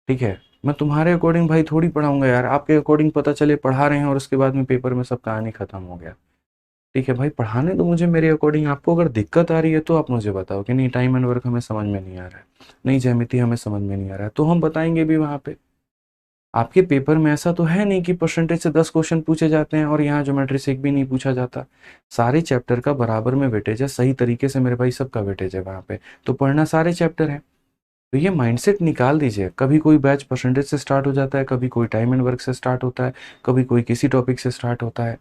ठीक है, मैं तुम्हारे अकॉर्डिंग भाई थोड़ी पढ़ाऊंगा यार, आपके अकॉर्डिंग पता चले पढ़ा रहे हैं और उसके बाद में पेपर में सब कहानी खत्म हो गया। ठीक है भाई, पढ़ाने दो मुझे मेरे अकॉर्डिंग। आपको अगर दिक्कत आ रही है तो आप मुझे बताओ कि नहीं टाइम एंड वर्क हमें समझ में नहीं आ रहा है, नहीं ज्यामिति हमें समझ में नहीं आ रहा है, तो हम बताएंगे भी वहां पे। आपके पेपर में ऐसा तो है नहीं कि परसेंटेज से 10 क्वेश्चन पूछे जाते हैं और यहाँ ज्योमेट्री से एक भी नहीं पूछा जाता। सारे चैप्टर का बराबर में वेटेज है, सही तरीके से मेरे भाई सबका वेटेज है वहां पे, तो पढ़ना सारे चैप्टर है। तो ये माइंडसेट निकाल दीजिए, कभी कोई बैच परसेंटेज से स्टार्ट हो जाता है, कभी कोई टाइम एंड वर्क से स्टार्ट होता है, कभी कोई किसी टॉपिक से स्टार्ट होता है।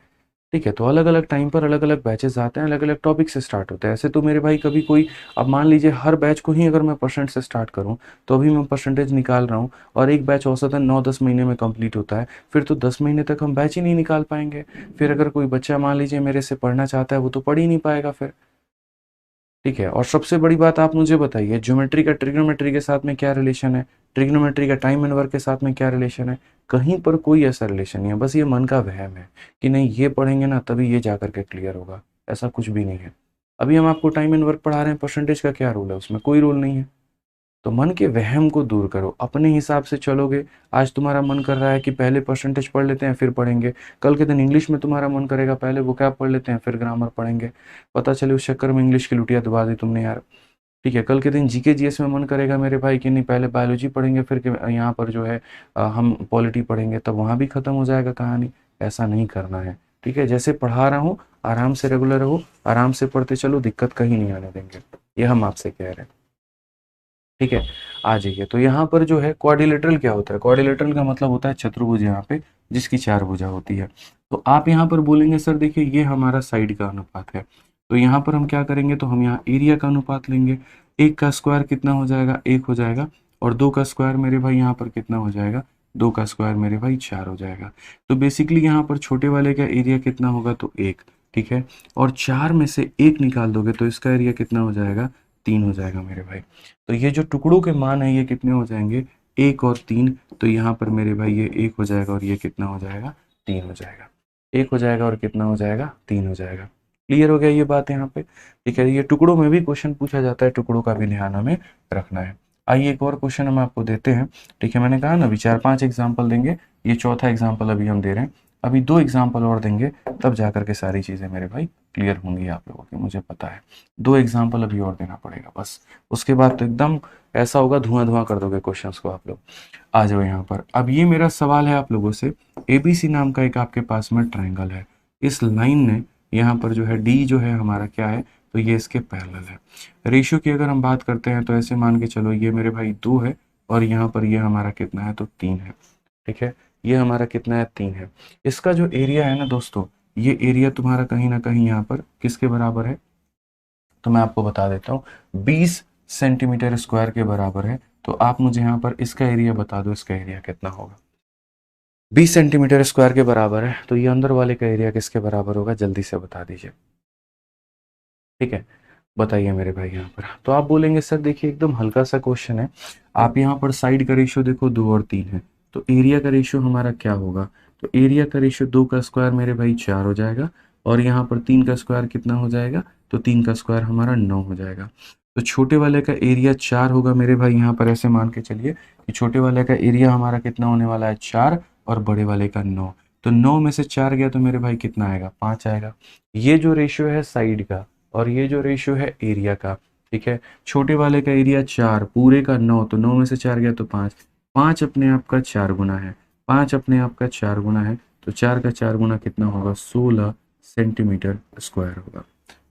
ठीक है, तो अलग अलग टाइम पर अलग अलग बैचेस आते हैं, अलग अलग टॉपिक से स्टार्ट होते हैं। ऐसे तो मेरे भाई कभी कोई, अब मान लीजिए हर बैच को ही अगर मैं परसेंट से स्टार्ट करूं तो अभी मैं परसेंटेज निकाल रहा हूं और एक बैच औसतन 9-10 महीने में कंप्लीट होता है, फिर तो 10 महीने तक हम बैच ही नहीं निकाल पाएंगे। फिर अगर कोई बच्चा मान लीजिए मेरे से पढ़ना चाहता है वो तो पढ़ ही नहीं पाएगा फिर। ठीक है, और सबसे बड़ी बात आप मुझे बताइए, ज्योमेट्री का ट्रिग्नोमेट्री के साथ में क्या रिलेशन है, ट्रिग्नोमेट्री का टाइम एंड वर्क के साथ में क्या रिलेशन है, कहीं पर कोई ऐसा रिलेशन नहीं है, बस ये मन का वहम है कि नहीं ये पढ़ेंगे ना तभी ये जा करके क्लियर होगा, ऐसा कुछ भी नहीं है। अभी हम आपको टाइम एंड वर्क पढ़ा रहे हैं, परसेंटेज का क्या रूल है, उसमें कोई रूल नहीं है। तो मन के वहम को दूर करो, अपने हिसाब से चलोगे। आज तुम्हारा मन कर रहा है कि पहले परसेंटेज पढ़ लेते हैं फिर पढ़ेंगे, कल के दिन इंग्लिश में तुम्हारा मन करेगा पहले वोकैब पढ़ लेते हैं फिर ग्रामर पढ़ेंगे, पता चले उस चक्कर में इंग्लिश की लुटिया दबा दी तुमने यार। ठीक है, कल के दिन जीके जीएस में मन करेगा मेरे भाई कि नहीं पहले बायोलॉजी पढ़ेंगे फिर यहाँ पर जो है हम पॉलिटी पढ़ेंगे, तब वहाँ भी खत्म हो जाएगा कहानी। ऐसा नहीं करना है। ठीक है, जैसे पढ़ा रहा हूँ आराम से रेगुलर रहो, आराम से पढ़ते चलो, दिक्कत कहीं नहीं आने देंगे, ये हम आपसे कह रहे हैं। ठीक है, आ जाइए। तो यहाँ पर जो है क्वाड्रिलेटरल क्या होता है, क्वाड्रिलेटरल का मतलब होता है चतुर्भुज, यहाँ पे जिसकी 4 भुजा होती है। तो आप यहाँ पर बोलेंगे सर देखिए ये हमारा साइड का अनुपात है, तो यहाँ पर हम क्या करेंगे, तो हम यहाँ एरिया का अनुपात लेंगे। 1 का स्क्वायर कितना हो जाएगा, 1 हो जाएगा, और 2 का स्क्वायर मेरे भाई यहाँ पर कितना हो जाएगा, 2 का स्क्वायर मेरे भाई 4 हो जाएगा। तो बेसिकली यहाँ पर छोटे वाले का एरिया कितना होगा, तो 1। ठीक है, और 4 में से 1 निकाल दोगे तो इसका एरिया कितना हो जाएगा, 3 हो जाएगा मेरे भाई। तो ये जो टुकड़ों के मान है ये कितने हो जाएंगे, 1 और 3, तो यहाँ पर मेरे भाई ये 1 हो जाएगा और ये कितना हो जाएगा, 3 हो जाएगा। 1 हो जाएगा और कितना हो जाएगा, 3 हो जाएगा। क्लियर हो गया ये बात यहाँ पे। ठीक है, ये टुकड़ों में भी क्वेश्चन पूछा जाता है, टुकड़ों का भी ध्यान हमें रखना है। आइए एक और क्वेश्चन हम आपको देते हैं। ठीक है, मैंने कहा ना अभी 4-5 एग्जाम्पल देंगे, ये चौथा एग्जाम्पल अभी हम दे रहे हैं, अभी 2 एग्जाम्पल और देंगे, तब जा करके सारी चीज़ें मेरे भाई क्लियर होंगी आप लोगों की, मुझे पता है। 2 एग्जाम्पल अभी और देना पड़ेगा बस, उसके बाद तो एकदम ऐसा होगा धुआं धुआं कर दोगे क्वेश्चंस को आप लोग। आ जाओ यहाँ पर, अब ये मेरा सवाल है आप लोगों से, ABC नाम का एक आपके पास में ट्रायंगल है, इस लाइन ने यहाँ पर जो है D जो है हमारा क्या है, तो ये इसके पैरेलल है। रेशियो की अगर हम बात करते हैं तो ऐसे मान के चलो ये मेरे भाई 2 है और यहाँ पर ये हमारा कितना है, तो 3 है। ठीक है, ये हमारा कितना है, 3 है। इसका जो एरिया है ना दोस्तों, ये एरिया तुम्हारा कहीं ना कहीं यहाँ पर किसके बराबर है, तो मैं आपको बता देता हूँ 20 सेंटीमीटर स्क्वायर के बराबर है। तो आप मुझे यहाँ पर इसका एरिया बता दो, इसका एरिया कितना होगा। 20 सेंटीमीटर स्क्वायर के बराबर है, तो ये अंदर वाले का एरिया किसके बराबर होगा, जल्दी से बता दीजिए। ठीक है, बताइए मेरे भाई यहाँ पर। तो आप बोलेंगे सर देखिए एकदम हल्का सा क्वेश्चन है, आप यहाँ पर साइड का रेशियो देखो 2 और 3 है, तो एरिया का रेशियो हमारा क्या होगा? तो एरिया का रेशियो 2 का स्क्वायर मेरे भाई 4 हो जाएगा, और यहाँ पर 3 का स्क्वायर कितना हो जाएगा? तो 3 का स्क्वायर हमारा 9 हो जाएगा। तो छोटे वाले का एरिया 4 होगा मेरे भाई, यहाँ पर ऐसे मान के चलिए कि छोटे वाले का एरिया हमारा कितना होने वाला है? 4, और बड़े वाले का 9। तो 9 में से 4 गया तो मेरे भाई कितना आएगा? 5 आएगा। ये जो रेशियो है साइड का, और ये जो रेशियो है एरिया का, ठीक है। छोटे वाले का एरिया 4, पूरे का 9, तो 9 में से 4 गया तो 5। 5 अपने आप का 4 गुना है, 5 अपने आप का 4 गुना है, तो 4 का 4 गुना कितना होगा? 16 सेंटीमीटर स्क्वायर होगा।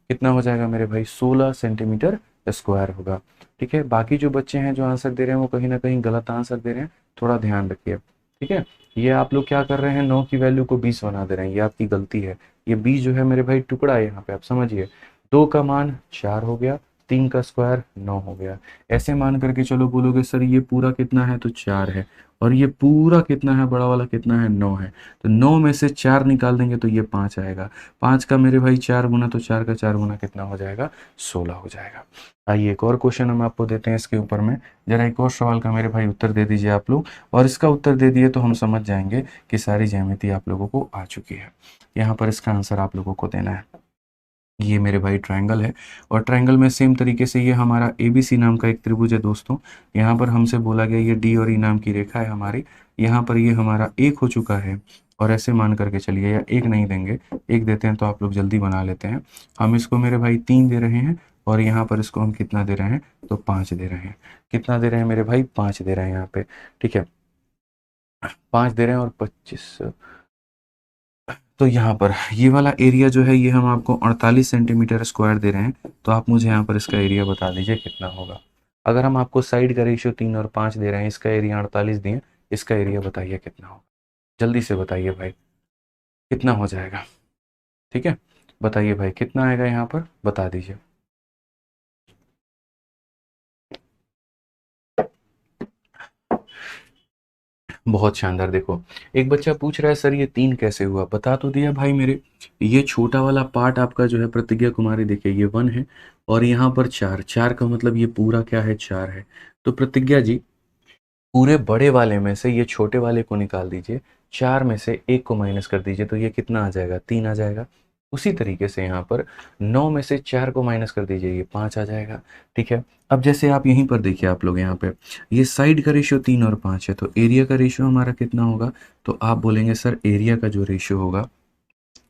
कितना हो जाएगा मेरे भाई? 16 सेंटीमीटर स्क्वायर होगा। ठीक है, बाकी जो बच्चे हैं जो आंसर दे रहे हैं वो कहीं ना कहीं गलत आंसर दे रहे हैं, थोड़ा ध्यान रखिए। ठीक है, ये आप लोग क्या कर रहे हैं? 9 की वैल्यू को 20 बना दे रहे हैं, ये आपकी गलती है। ये 20 जो है मेरे भाई टुकड़ा है, यहाँ पे आप समझिए। 2 का मान 4 हो गया, 3 का स्क्वायर 9 हो गया। ऐसे मान करके चलो, बोलोगे सर ये पूरा कितना है? तो 4 है, और ये पूरा कितना है? बड़ा वाला कितना है? 9 है। तो 9 में से 4 निकाल देंगे तो ये 5 आएगा। 5 का मेरे भाई 4 गुना, तो 4 का 4 गुना कितना हो जाएगा? 16 हो जाएगा। आइए एक और क्वेश्चन हम आपको देते हैं इसके ऊपर में। जरा एक और सवाल का मेरे भाई उत्तर दे दीजिए आप लोग, और इसका उत्तर दे दिए तो हम समझ जाएंगे कि सारी ज्यामिति आप लोगों को आ चुकी है। यहाँ पर इसका आंसर आप लोगों को देना है। ये मेरे भाई ट्रायंगल है, और ट्रायंगल में सेम तरीके से ये हमारा एबीसी नाम का एक त्रिभुज है दोस्तों। यहाँ पर हमसे बोला गया ये डी और ई नाम की रेखा है हमारी, यहाँ पर ये हमारा एक हो चुका है, और ऐसे मान करके चलिए, या एक नहीं देंगे, एक देते हैं तो आप लोग जल्दी बना लेते हैं। हम इसको मेरे भाई 3 दे रहे हैं, और यहाँ पर इसको हम कितना दे रहे हैं? तो 5 दे रहे हैं। कितना दे रहे हैं मेरे भाई? 5 दे रहे हैं यहाँ पे। ठीक है, 5 दे रहे हैं, और 25। तो यहाँ पर ये वाला एरिया जो है ये हम आपको 48 सेंटीमीटर स्क्वायर दे रहे हैं, तो आप मुझे यहाँ पर इसका एरिया बता दीजिए कितना होगा। अगर हम आपको साइड का रेशियो 3 और 5 दे रहे हैं, इसका एरिया 48 दिए, इसका एरिया बताइए कितना होगा? जल्दी से बताइए भाई, कितना हो जाएगा? ठीक है, बताइए भाई कितना आएगा यहाँ पर, बता दीजिए। बहुत शानदार। देखो, एक बच्चा पूछ रहा है सर ये 3 कैसे हुआ? बता तो दिया भाई मेरे। ये छोटा वाला पार्ट आपका जो है प्रतिज्ञा कुमारी, देखिए ये 1 है, और यहाँ पर 4, 4 का मतलब ये पूरा क्या है? 4 है। तो प्रतिज्ञा जी, पूरे बड़े वाले में से ये छोटे वाले को निकाल दीजिए, 4 में से 1 को माइनस कर दीजिए, तो ये कितना आ जाएगा? 3 आ जाएगा। उसी तरीके से यहाँ पर 9 में से 4 को माइनस कर दीजिए, ये 5 आ जाएगा। ठीक है, अब जैसे आप यहीं पर देखिए, आप लोग यहाँ पे ये साइड का रेशियो 3 और 5 है, तो एरिया का रेशियो हमारा कितना होगा? तो आप बोलेंगे सर एरिया का जो रेशियो होगा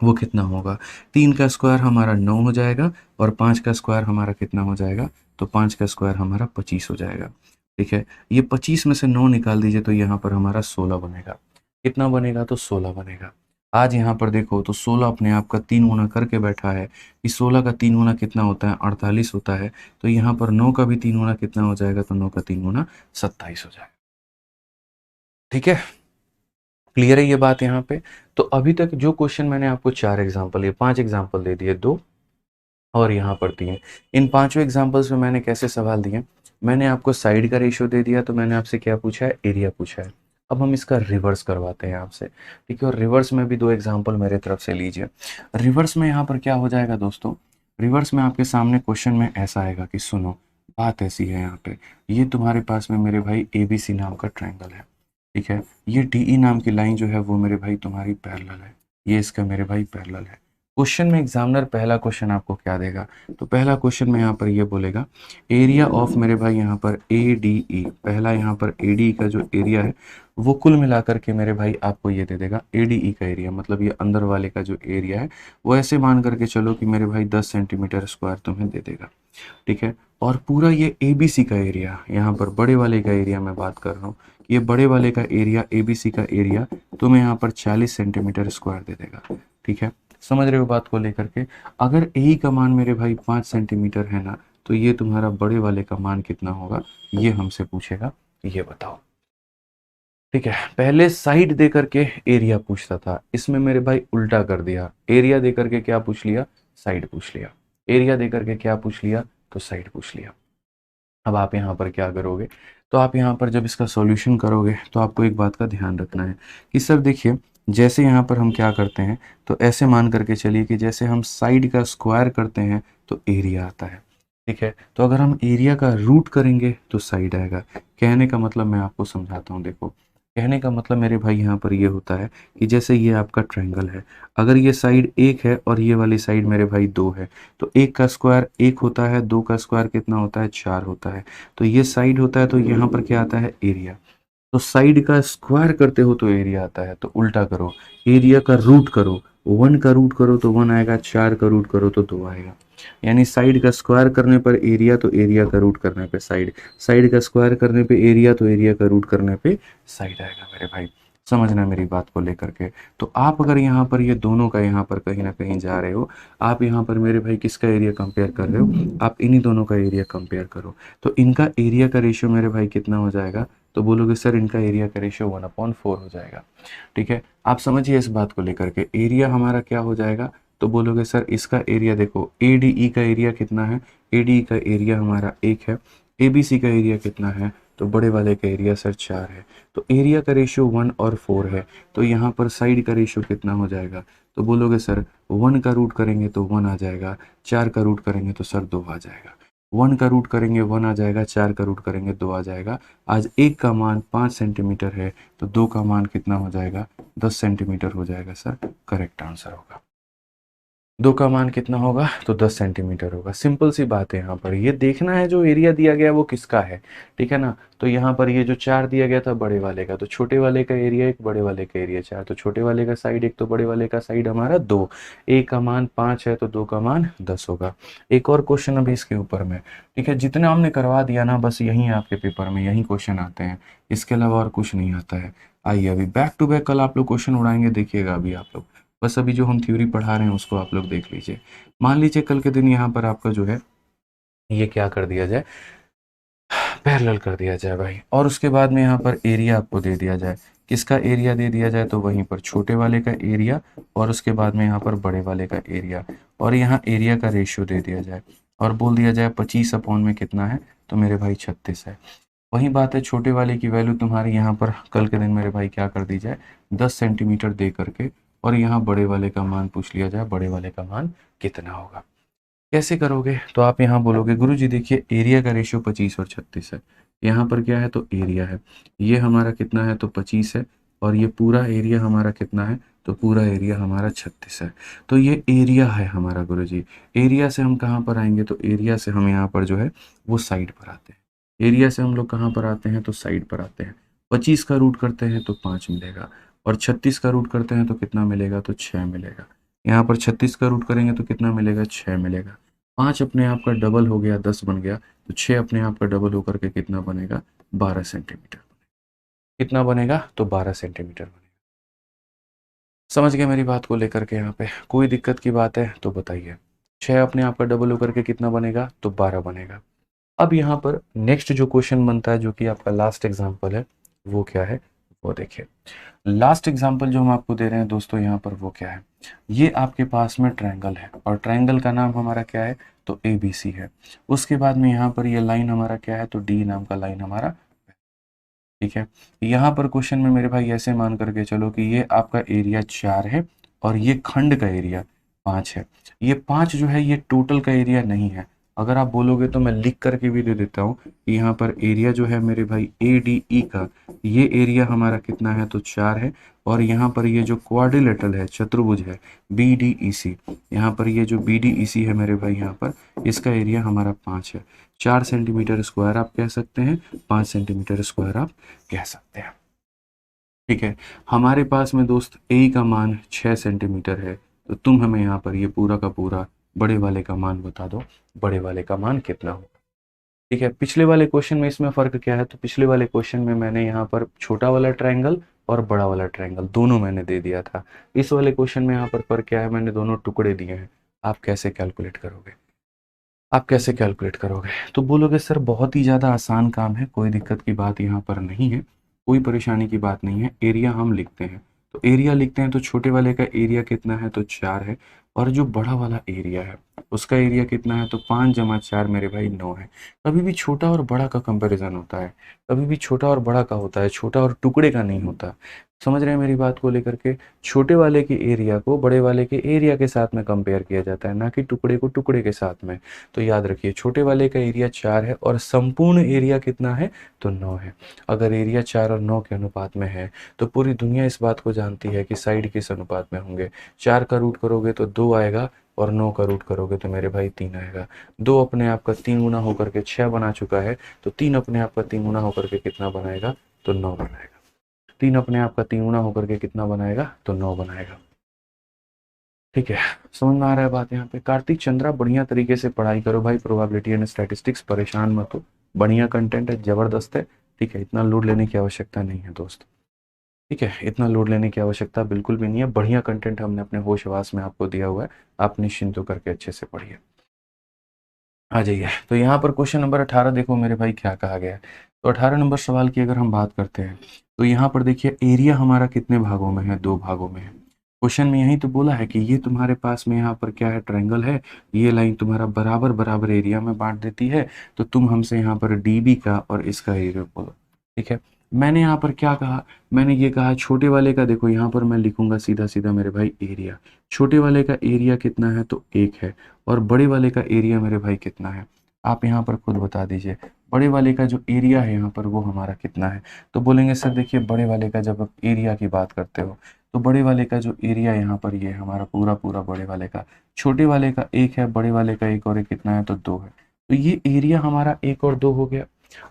वो कितना होगा? 3 का स्क्वायर हमारा 9 हो जाएगा, और 5 का स्क्वायर हमारा कितना हो जाएगा? तो 5 का स्क्वायर हमारा 25 हो जाएगा। ठीक है, ये 25 में से 9 निकाल दीजिए तो यहाँ पर हमारा 16 बनेगा। कितना बनेगा? तो 16 बनेगा। आज यहाँ पर देखो तो 16 अपने आप का 3 गुना करके बैठा है। इस 16 का 3 गुना कितना होता है? 48 होता है। तो यहाँ पर 9 का भी 3 गुना कितना हो जाएगा? तो 9 का 3 गुना 27 हो जाएगा। ठीक है, क्लियर है ये बात यहाँ पे? तो अभी तक जो क्वेश्चन मैंने आपको 4 एग्जाम्पल, ये 5 एग्जाम्पल दे दिए, 2 और यहाँ पर 3। इन पांचों एग्जाम्पल्स में मैंने कैसे सवाल दिए? मैंने आपको साइड का रेशियो दे दिया, तो मैंने आपसे क्या पूछा है? एरिया पूछा है। अब हम इसका रिवर्स करवाते हैं आपसे। ठीक है, और रिवर्स में भी 2 एग्जाम्पल मेरे तरफ से लीजिए। रिवर्स में यहाँ पर क्या हो जाएगा दोस्तों? रिवर्स में आपके सामने क्वेश्चन में ऐसा आएगा कि सुनो, बात ऐसी है यहाँ पे, ये तुम्हारे पास में मेरे भाई ABC नाम का ट्रायंगल है। ठीक है, ये DE नाम की लाइन जो है वो मेरे भाई तुम्हारी पैरेलल है, ये इसका मेरे भाई पैरेलल है। क्वेश्चन में एग्जामिनर पहला क्वेश्चन आपको क्या देगा? तो पहला क्वेश्चन में यहाँ पर ये बोलेगा एरिया ऑफ मेरे भाई यहाँ पर ADE, पहला यहाँ पर ADE का जो एरिया है वो कुल मिलाकर के मेरे भाई आपको ये दे देगा ADE का एरिया, मतलब ये अंदर वाले का जो एरिया है वो ऐसे मान करके चलो कि मेरे भाई 10 सेंटीमीटर स्क्वायर तुम्हें दे देगा। ठीक है, और पूरा ये ABC का एरिया, यहाँ पर बड़े वाले का एरिया मैं बात कर रहा हूँ, ये बड़े वाले का एरिया ABC का एरिया तुम्हें यहाँ पर 40 सेंटीमीटर स्क्वायर दे देगा। ठीक है, समझ रहे हो बात को लेकर के? अगर ए का मान मेरे भाई 5 सेंटीमीटर है ना, तो ये तुम्हारा बड़े वाले का मान कितना होगा? ये हमसे पूछेगा, ये बताओ। ठीक है, पहले साइड दे करके एरिया पूछता था, इसमें मेरे भाई उल्टा कर दिया, एरिया दे करके क्या पूछ लिया? साइड पूछ लिया। एरिया दे करके क्या पूछ लिया? तो साइड पूछ लिया। अब आप यहाँ पर क्या करोगे? तो आप यहाँ पर जब इसका सॉल्यूशन करोगे तो आपको एक बात का ध्यान रखना है कि सर देखिए, जैसे यहाँ पर हम क्या करते हैं, तो ऐसे मान करके चलिए कि जैसे हम साइड का स्क्वायर करते हैं तो एरिया आता है, ठीक है। तो अगर हम एरिया का रूट करेंगे तो साइड आएगा। कहने का मतलब मैं आपको समझाता हूँ, देखो कहने का मतलब मेरे भाई यहाँ पर ये होता है कि जैसे ये आपका ट्रायंगल है, अगर ये साइड एक है और ये वाली साइड मेरे भाई दो है, तो एक का स्क्वायर एक होता है, दो का स्क्वायर कितना होता है, चार होता है। तो ये साइड होता है, तो यहाँ पर क्या आता है, एरिया। तो साइड का स्क्वायर करते हो तो एरिया आता है, तो उल्टा करो, एरिया का रूट करो, वन का रूट करो तो वन आएगा, चार का रूट करो तो दो आएगा। यानी साइड का स्क्वायर करने पर एरिया, तो एरिया का रूट करने पे साइड, साइड का स्क्वायर करने पे एरिया, तो एरिया का रूट करने पे साइड आएगा मेरे भाई। समझना मेरी बात को लेकर के। तो आप अगर यहाँ पर ये दोनों का यहाँ पर कहीं ना कहीं जा रहे हो, आप यहाँ पर मेरे भाई किसका एरिया कंपेयर कर रहे हो, आप इन्हीं दोनों का एरिया कंपेयर करो। तो इनका एरिया का रेशियो मेरे भाई कितना हो जाएगा, तो बोलोगे सर इनका एरिया का रेशियो 1/4 हो जाएगा। ठीक है, आप समझिए इस बात को लेकर के, एरिया हमारा क्या हो जाएगा, तो बोलोगे सर इसका एरिया देखो, ए डी ई का एरिया कितना है, ए डी ई का एरिया हमारा एक है, ए बी सी का एरिया कितना है, तो बड़े वाले का एरिया सर 4 है। तो एरिया का रेशियो 1 और 4 है, तो यहाँ पर साइड का रेशियो कितना हो जाएगा, तो बोलोगे सर 1 का रूट करेंगे तो 1 आ जाएगा, 4 का रूट करेंगे तो सर 2 आ जाएगा। 1 का रूट करेंगे 1 आ जाएगा, 4 का रूट करेंगे 2 आ जाएगा। आज एक का मान 5 सेंटीमीटर है, तो 2 का मान कितना हो जाएगा, 10 सेंटीमीटर हो जाएगा सर, करेक्ट आंसर होगा। 2 का मान कितना होगा, तो 10 सेंटीमीटर होगा। सिंपल सी बात है, यहाँ पर ये देखना है जो एरिया दिया गया है वो किसका है, ठीक है ना। तो यहाँ पर ये जो 4 दिया गया था बड़े वाले का, तो छोटे वाले का एरिया एक, बड़े वाले का एरिया 4, तो छोटे वाले का साइड एक, तो बड़े वाले का साइड हमारा 2। ए का मान 5 है, तो 2 का मान 10 होगा। एक और क्वेश्चन अभी इसके ऊपर में, ठीक है, जितना हमने करवा दिया ना, बस यही आपके पेपर में यही क्वेश्चन आते हैं, इसके अलावा और कुछ नहीं आता है। आइए अभी बैक टू बैक कल आप लोग क्वेश्चन उड़ाएंगे, देखिएगा अभी आप लोग। बस अभी जो हम थ्योरी पढ़ा रहे हैं उसको आप लोग देख लीजिए। मान लीजिए कल के दिन यहाँ पर आपका जो है ये क्या कर दिया जाए, पैरेलल कर दिया जाए भाई, और उसके बाद में यहाँ पर एरिया आपको दे दिया जाए। किसका एरिया दे दिया जाए, तो वहीं पर छोटे वाले का एरिया, और उसके बाद में यहाँ पर बड़े वाले का एरिया, और यहाँ एरिया का रेशियो दे दिया जाए, और बोल दिया जाए 25 अपॉन में कितना है, तो मेरे भाई 36 है। वही बात है, छोटे वाले की वैल्यू तुम्हारी यहाँ पर कल के दिन मेरे भाई क्या कर दी जाए, 10 सेंटीमीटर दे करके, और यहाँ बड़े वाले का मान पूछ लिया जाए, बड़े वाले का मान कितना होगा। कैसे करोगे, तो आप यहाँ बोलोगे गुरुजी देखिए एरिया का रेशियो 25 और 36 है, यहाँ पर क्या है, तो एरिया है, ये हमारा कितना है, तो 25 है, और ये पूरा एरिया हमारा कितना है, तो पूरा एरिया हमारा 36 है। तो ये एरिया है हमारा गुरुजी। एरिया से हम कहाँ पर आएंगे, तो एरिया से हम यहाँ पर जो है वो साइड पर आते हैं। एरिया से हम लोग कहाँ पर आते हैं, तो साइड पर आते हैं। 25 का रूट करते हैं तो 5 मिलेगा, और 36 का रूट करते हैं तो कितना मिलेगा, तो 6 मिलेगा। यहाँ पर 36 का रूट करेंगे तो कितना मिलेगा, 6 मिलेगा। 5 अपने आप का डबल हो गया, 10 बन गया, तो 6 अपने आप का डबल होकर के कितना बनेगा, 12 सेंटीमीटर। कितना बनेगा, तो 12 सेंटीमीटर बनेगा। समझ गए मेरी बात को लेकर के, यहाँ पे कोई दिक्कत की बात है तो बताइए। 6 अपने आप का डबल होकर के कितना बनेगा, तो 12 बनेगा। अब यहाँ पर नेक्स्ट जो क्वेश्चन बनता है, जो कि आपका लास्ट एग्जाम्पल है, वो क्या है, वो देखिए। लास्ट एग्जाम्पल जो हम आपको दे रहे हैं दोस्तों यहाँ पर, वो क्या है, ये आपके पास में ट्रायंगल है, और ट्रायंगल का नाम हमारा क्या है, तो ए बी सी है। उसके बाद में यहाँ पर ये लाइन हमारा क्या है, तो डी नाम का लाइन हमारा, ठीक है। यहाँ पर क्वेश्चन में मेरे भाई ऐसे मान करके चलो कि ये आपका एरिया 4 है, और ये खंड का एरिया 5 है। ये 5 जो है ये टोटल का एरिया नहीं है। अगर आप बोलोगे तो मैं लिख करके भी दे देता हूँ कि यहाँ पर एरिया जो है मेरे भाई ए डी ई का, ये एरिया हमारा कितना है, तो 4 है। और यहाँ पर ये जो क्वाड्रिलेटरल है, चतुर्भुज है, बी डी ई सी, यहाँ पर ये जो बी डी ई सी है मेरे भाई, यहाँ पर इसका एरिया हमारा 5 है। 4 सेंटीमीटर स्क्वायर आप कह सकते हैं, 5 सेंटीमीटर स्क्वायर आप कह सकते हैं, ठीक है। हमारे पास में दोस्त ए का मान 6 सेंटीमीटर है, तो तुम हमें यहाँ पर ये पूरा का पूरा बड़े वाले का मान बता दो, बड़े वाले का मान कितना होगा। ठीक है, पिछले वाले क्वेश्चन में इसमें फ़र्क क्या है, तो पिछले वाले क्वेश्चन में मैंने यहाँ पर छोटा वाला ट्रायंगल और बड़ा वाला ट्रायंगल दोनों मैंने दे दिया था। इस वाले क्वेश्चन में यहाँ पर फ़र्क क्या है, मैंने दोनों टुकड़े दिए हैं। आप कैसे कैलकुलेट करोगे, आप कैसे कैलकुलेट करोगे, तो बोलोगे सर बहुत ही ज़्यादा आसान काम है, कोई दिक्कत की बात यहाँ पर नहीं है, कोई परेशानी की बात नहीं है। एरिया हम लिखते हैं, तो एरिया लिखते हैं, तो छोटे वाले का एरिया कितना है, तो 4 है, और जो बड़ा वाला एरिया है उसका एरिया कितना है, तो 5 जमा 4 मेरे भाई 9 है। कभी भी छोटा और बड़ा का कंपैरिजन होता है, कभी भी छोटा और बड़ा का होता है, छोटा और टुकड़े का नहीं होता। समझ रहे हैं मेरी बात को लेकर के? छोटे वाले के एरिया को बड़े वाले के एरिया के साथ में कंपेयर किया जाता है, ना कि टुकड़े को टुकड़े के साथ में। तो याद रखिए, छोटे वाले का एरिया 4 है और संपूर्ण एरिया कितना है, तो 9 है। अगर एरिया 4 और 9 के अनुपात में है तो पूरी दुनिया इस बात को जानती है कि साइड किस अनुपात में होंगे। 4 का रूट करोगे तो 2 आएगा और 9 का रूट करोगे तो मेरे भाई 3 आएगा। 2 अपने आप का 3 गुना होकर के 6 बना चुका है, तो 3 अपने आप का 3 गुना होकर के कितना बनाएगा, तो 9 बनाएगा। 3 अपने आप का 3 गुना होकर के कितना बनाएगा, तो 9 बनाएगा। ठीक है, समझ में आ रहा है बात यहाँ पे? कार्तिक चंद्रा, बढ़िया तरीके से पढ़ाई करो भाई, प्रोबेबिलिटी एंड स्टैटिस्टिक्स, परेशान मत हो। बढ़िया कंटेंट है, जबरदस्त है। ठीक है, इतना लोड लेने की आवश्यकता नहीं है दोस्त। ठीक है, इतना लोड लेने की आवश्यकता बिल्कुल भी नहीं है। बढ़िया कंटेंट हमने अपने होश आवास में आपको दिया हुआ है, आप निश्चिंत होकर के अच्छे से पढ़िए। आ जाइए, तो यहाँ पर क्वेश्चन नंबर 18 देखो मेरे भाई क्या कहा गया है। तो 18 नंबर सवाल की अगर हम बात करते हैं तो यहाँ पर देखिए एरिया हमारा कितने भागों में है, 2 भागों में है। क्वेश्चन में यही तो बोला है कि ये तुम्हारे पास में यहाँ पर क्या है, ट्रायंगल है। ये लाइन तुम्हारा बराबर बराबर एरिया में बांट देती है, तो तुम हमसे यहाँ पर डीबी का और इसका एरिया बोलो। ठीक है, मैंने यहाँ पर क्या कहा, मैंने ये कहा छोटे वाले का, देखो यहाँ पर मैं लिखूंगा सीधा सीधा मेरे भाई एरिया। छोटे वाले का एरिया कितना है, तो 1 है। और बड़े वाले का एरिया मेरे भाई कितना है, आप यहाँ पर खुद बता दीजिए। बड़े वाले का जो एरिया है यहाँ पर वो हमारा कितना है, तो बोलेंगे सर देखिए बड़े वाले का जब आप एरिया की बात करते हो तो बड़े वाले का जो एरिया यहाँ पर ये हमारा पूरा पूरा बड़े वाले का, छोटे वाले का 1 है, बड़े वाले का 1 और 1 कितना है, तो 2 है। तो ये एरिया हमारा 1 और 2 हो गया।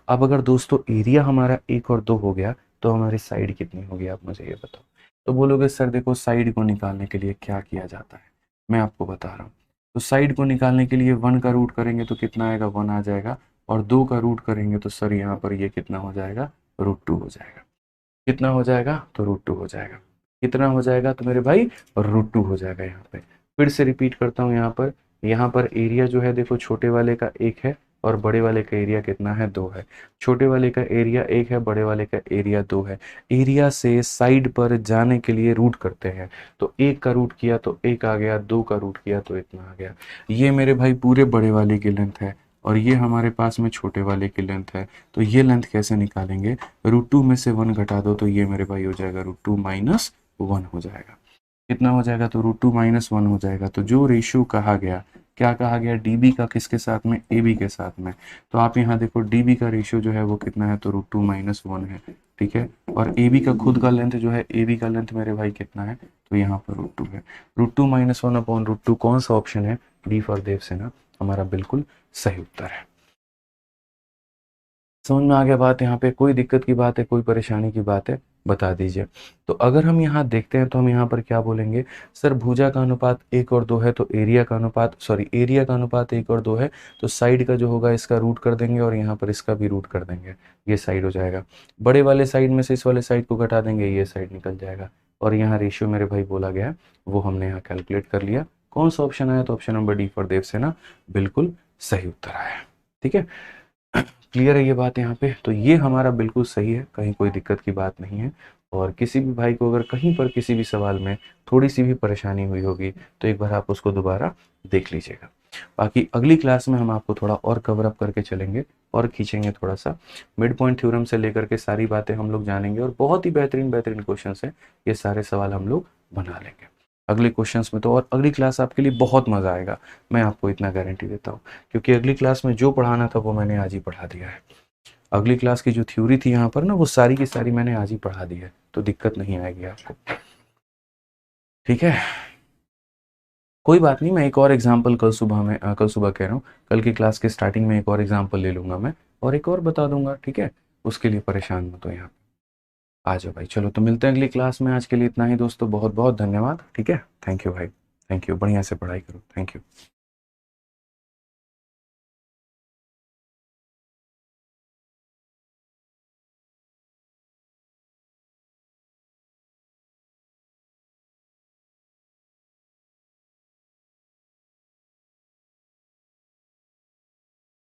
अब अगर दोस्तों एरिया हमारा 1 और 2 हो गया तो हमारी साइड कितनी होगी, आप मुझे ये बताओ। तो बोलोगे सर देखो साइड को निकालने के लिए क्या किया जाता है, मैं आपको बता रहा हूँ। तो साइड को निकालने के लिए 1 का रूट करेंगे तो कितना आएगा, 1 आ जाएगा। और 2 का रूट करेंगे तो सर यहाँ पर ये कितना हो जाएगा, √2 हो जाएगा। कितना हो जाएगा, तो √2 हो जाएगा। कितना हो जाएगा, तो मेरे भाई √2 हो जाएगा यहाँ पे। फिर से रिपीट करता हूँ, यहाँ पर एरिया जो है देखो छोटे वाले का 1 है और बड़े वाले का एरिया कितना है, 2 है। छोटे वाले का एरिया 1 है, बड़े वाले का एरिया 2 है। एरिया से साइड पर जाने के लिए रूट करते हैं, तो 1 का रूट किया तो 1 आ गया, 2 का रूट किया तो इतना आ गया। ये मेरे भाई पूरे बड़े वाले की लेंथ है और ये हमारे पास में छोटे वाले की लेंथ है। तो ये लेंथ कैसे निकालेंगे, √2 में से 1 घटा दो तो ये मेरे भाई हो जाएगा √2 माइनस 1 हो जाएगा। कितना हो जाएगा, तो √2 माइनस 1 हो जाएगा। तो जो रेशियो कहा गया, क्या कहा गया, डीबी का किसके साथ में, एबी के साथ में। तो आप यहाँ देखो डीबी का रेशियो जो है वो कितना है, तो √2 माइनस 1 है। ठीक है, और एबी का खुद का लेंथ जो है, एबी का लेंथ मेरे भाई कितना है, तो यहाँ पर √2 है। √2 माइनस 1 अपॉन √2 कौन सा ऑप्शन है, डी फॉर देवसेना हमारा बिल्कुल सही उत्तर है। समझ में आ गया बात? यहाँ पे कोई दिक्कत की बात है, कोई परेशानी की बात है, बता दीजिए। तो अगर हम यहाँ देखते हैं तो हम यहाँ पर क्या बोलेंगे, सर भुजा का अनुपात 1 और 2 है तो एरिया का अनुपात, सॉरी एरिया का अनुपात 1 और 2 है, तो साइड का जो होगा इसका रूट कर देंगे और यहाँ पर इसका भी रूट कर देंगे, ये साइड हो जाएगा। बड़े वाले साइड में से इस वाले साइड को घटा देंगे, ये साइड निकल जाएगा। और यहाँ रेशियो मेरे भाई बोला गया है, वो हमने यहाँ कैलकुलेट कर लिया। कौन सा ऑप्शन आया, तो option number D for Devsena बिल्कुल सही उत्तर आया। ठीक है, क्लियर है ये बात यहाँ पे? तो ये हमारा बिल्कुल सही है, कहीं कोई दिक्कत की बात नहीं है। और किसी भी भाई को अगर कहीं पर किसी भी सवाल में थोड़ी सी भी परेशानी हुई होगी तो एक बार आप उसको दोबारा देख लीजिएगा। बाकी अगली क्लास में हम आपको थोड़ा और कवर अप करके चलेंगे और खींचेंगे थोड़ा सा, मिड पॉइंट थ्योरम से लेकर के सारी बातें हम लोग जानेंगे और बहुत ही बेहतरीन बेहतरीन क्वेश्चन है, ये सारे सवाल हम लोग बना लेंगे अगले क्वेश्चंस में। तो और अगली क्लास आपके लिए बहुत मज़ा आएगा, मैं आपको इतना गारंटी देता हूँ, क्योंकि अगली क्लास में जो पढ़ाना था वो मैंने आज ही पढ़ा दिया है। अगली क्लास की जो थ्योरी थी यहाँ पर ना, वो सारी की सारी मैंने आज ही पढ़ा दी है, तो दिक्कत नहीं आएगी आपको। ठीक है, कोई बात नहीं, मैं एक और एग्जाम्पल कल सुबह कह रहा हूँ, कल की क्लास के स्टार्टिंग में एक और एग्जाम्पल ले लूंगा मैं और एक और बता दूंगा। ठीक है, उसके लिए परेशान मत हो, यहाँ आ जाओ भाई। चलो तो मिलते हैं अगली क्लास में, आज के लिए इतना ही दोस्तों, बहुत बहुत धन्यवाद। ठीक है, थैंक यू भाई, थैंक यू, बढ़िया से पढ़ाई करो, थैंक यू।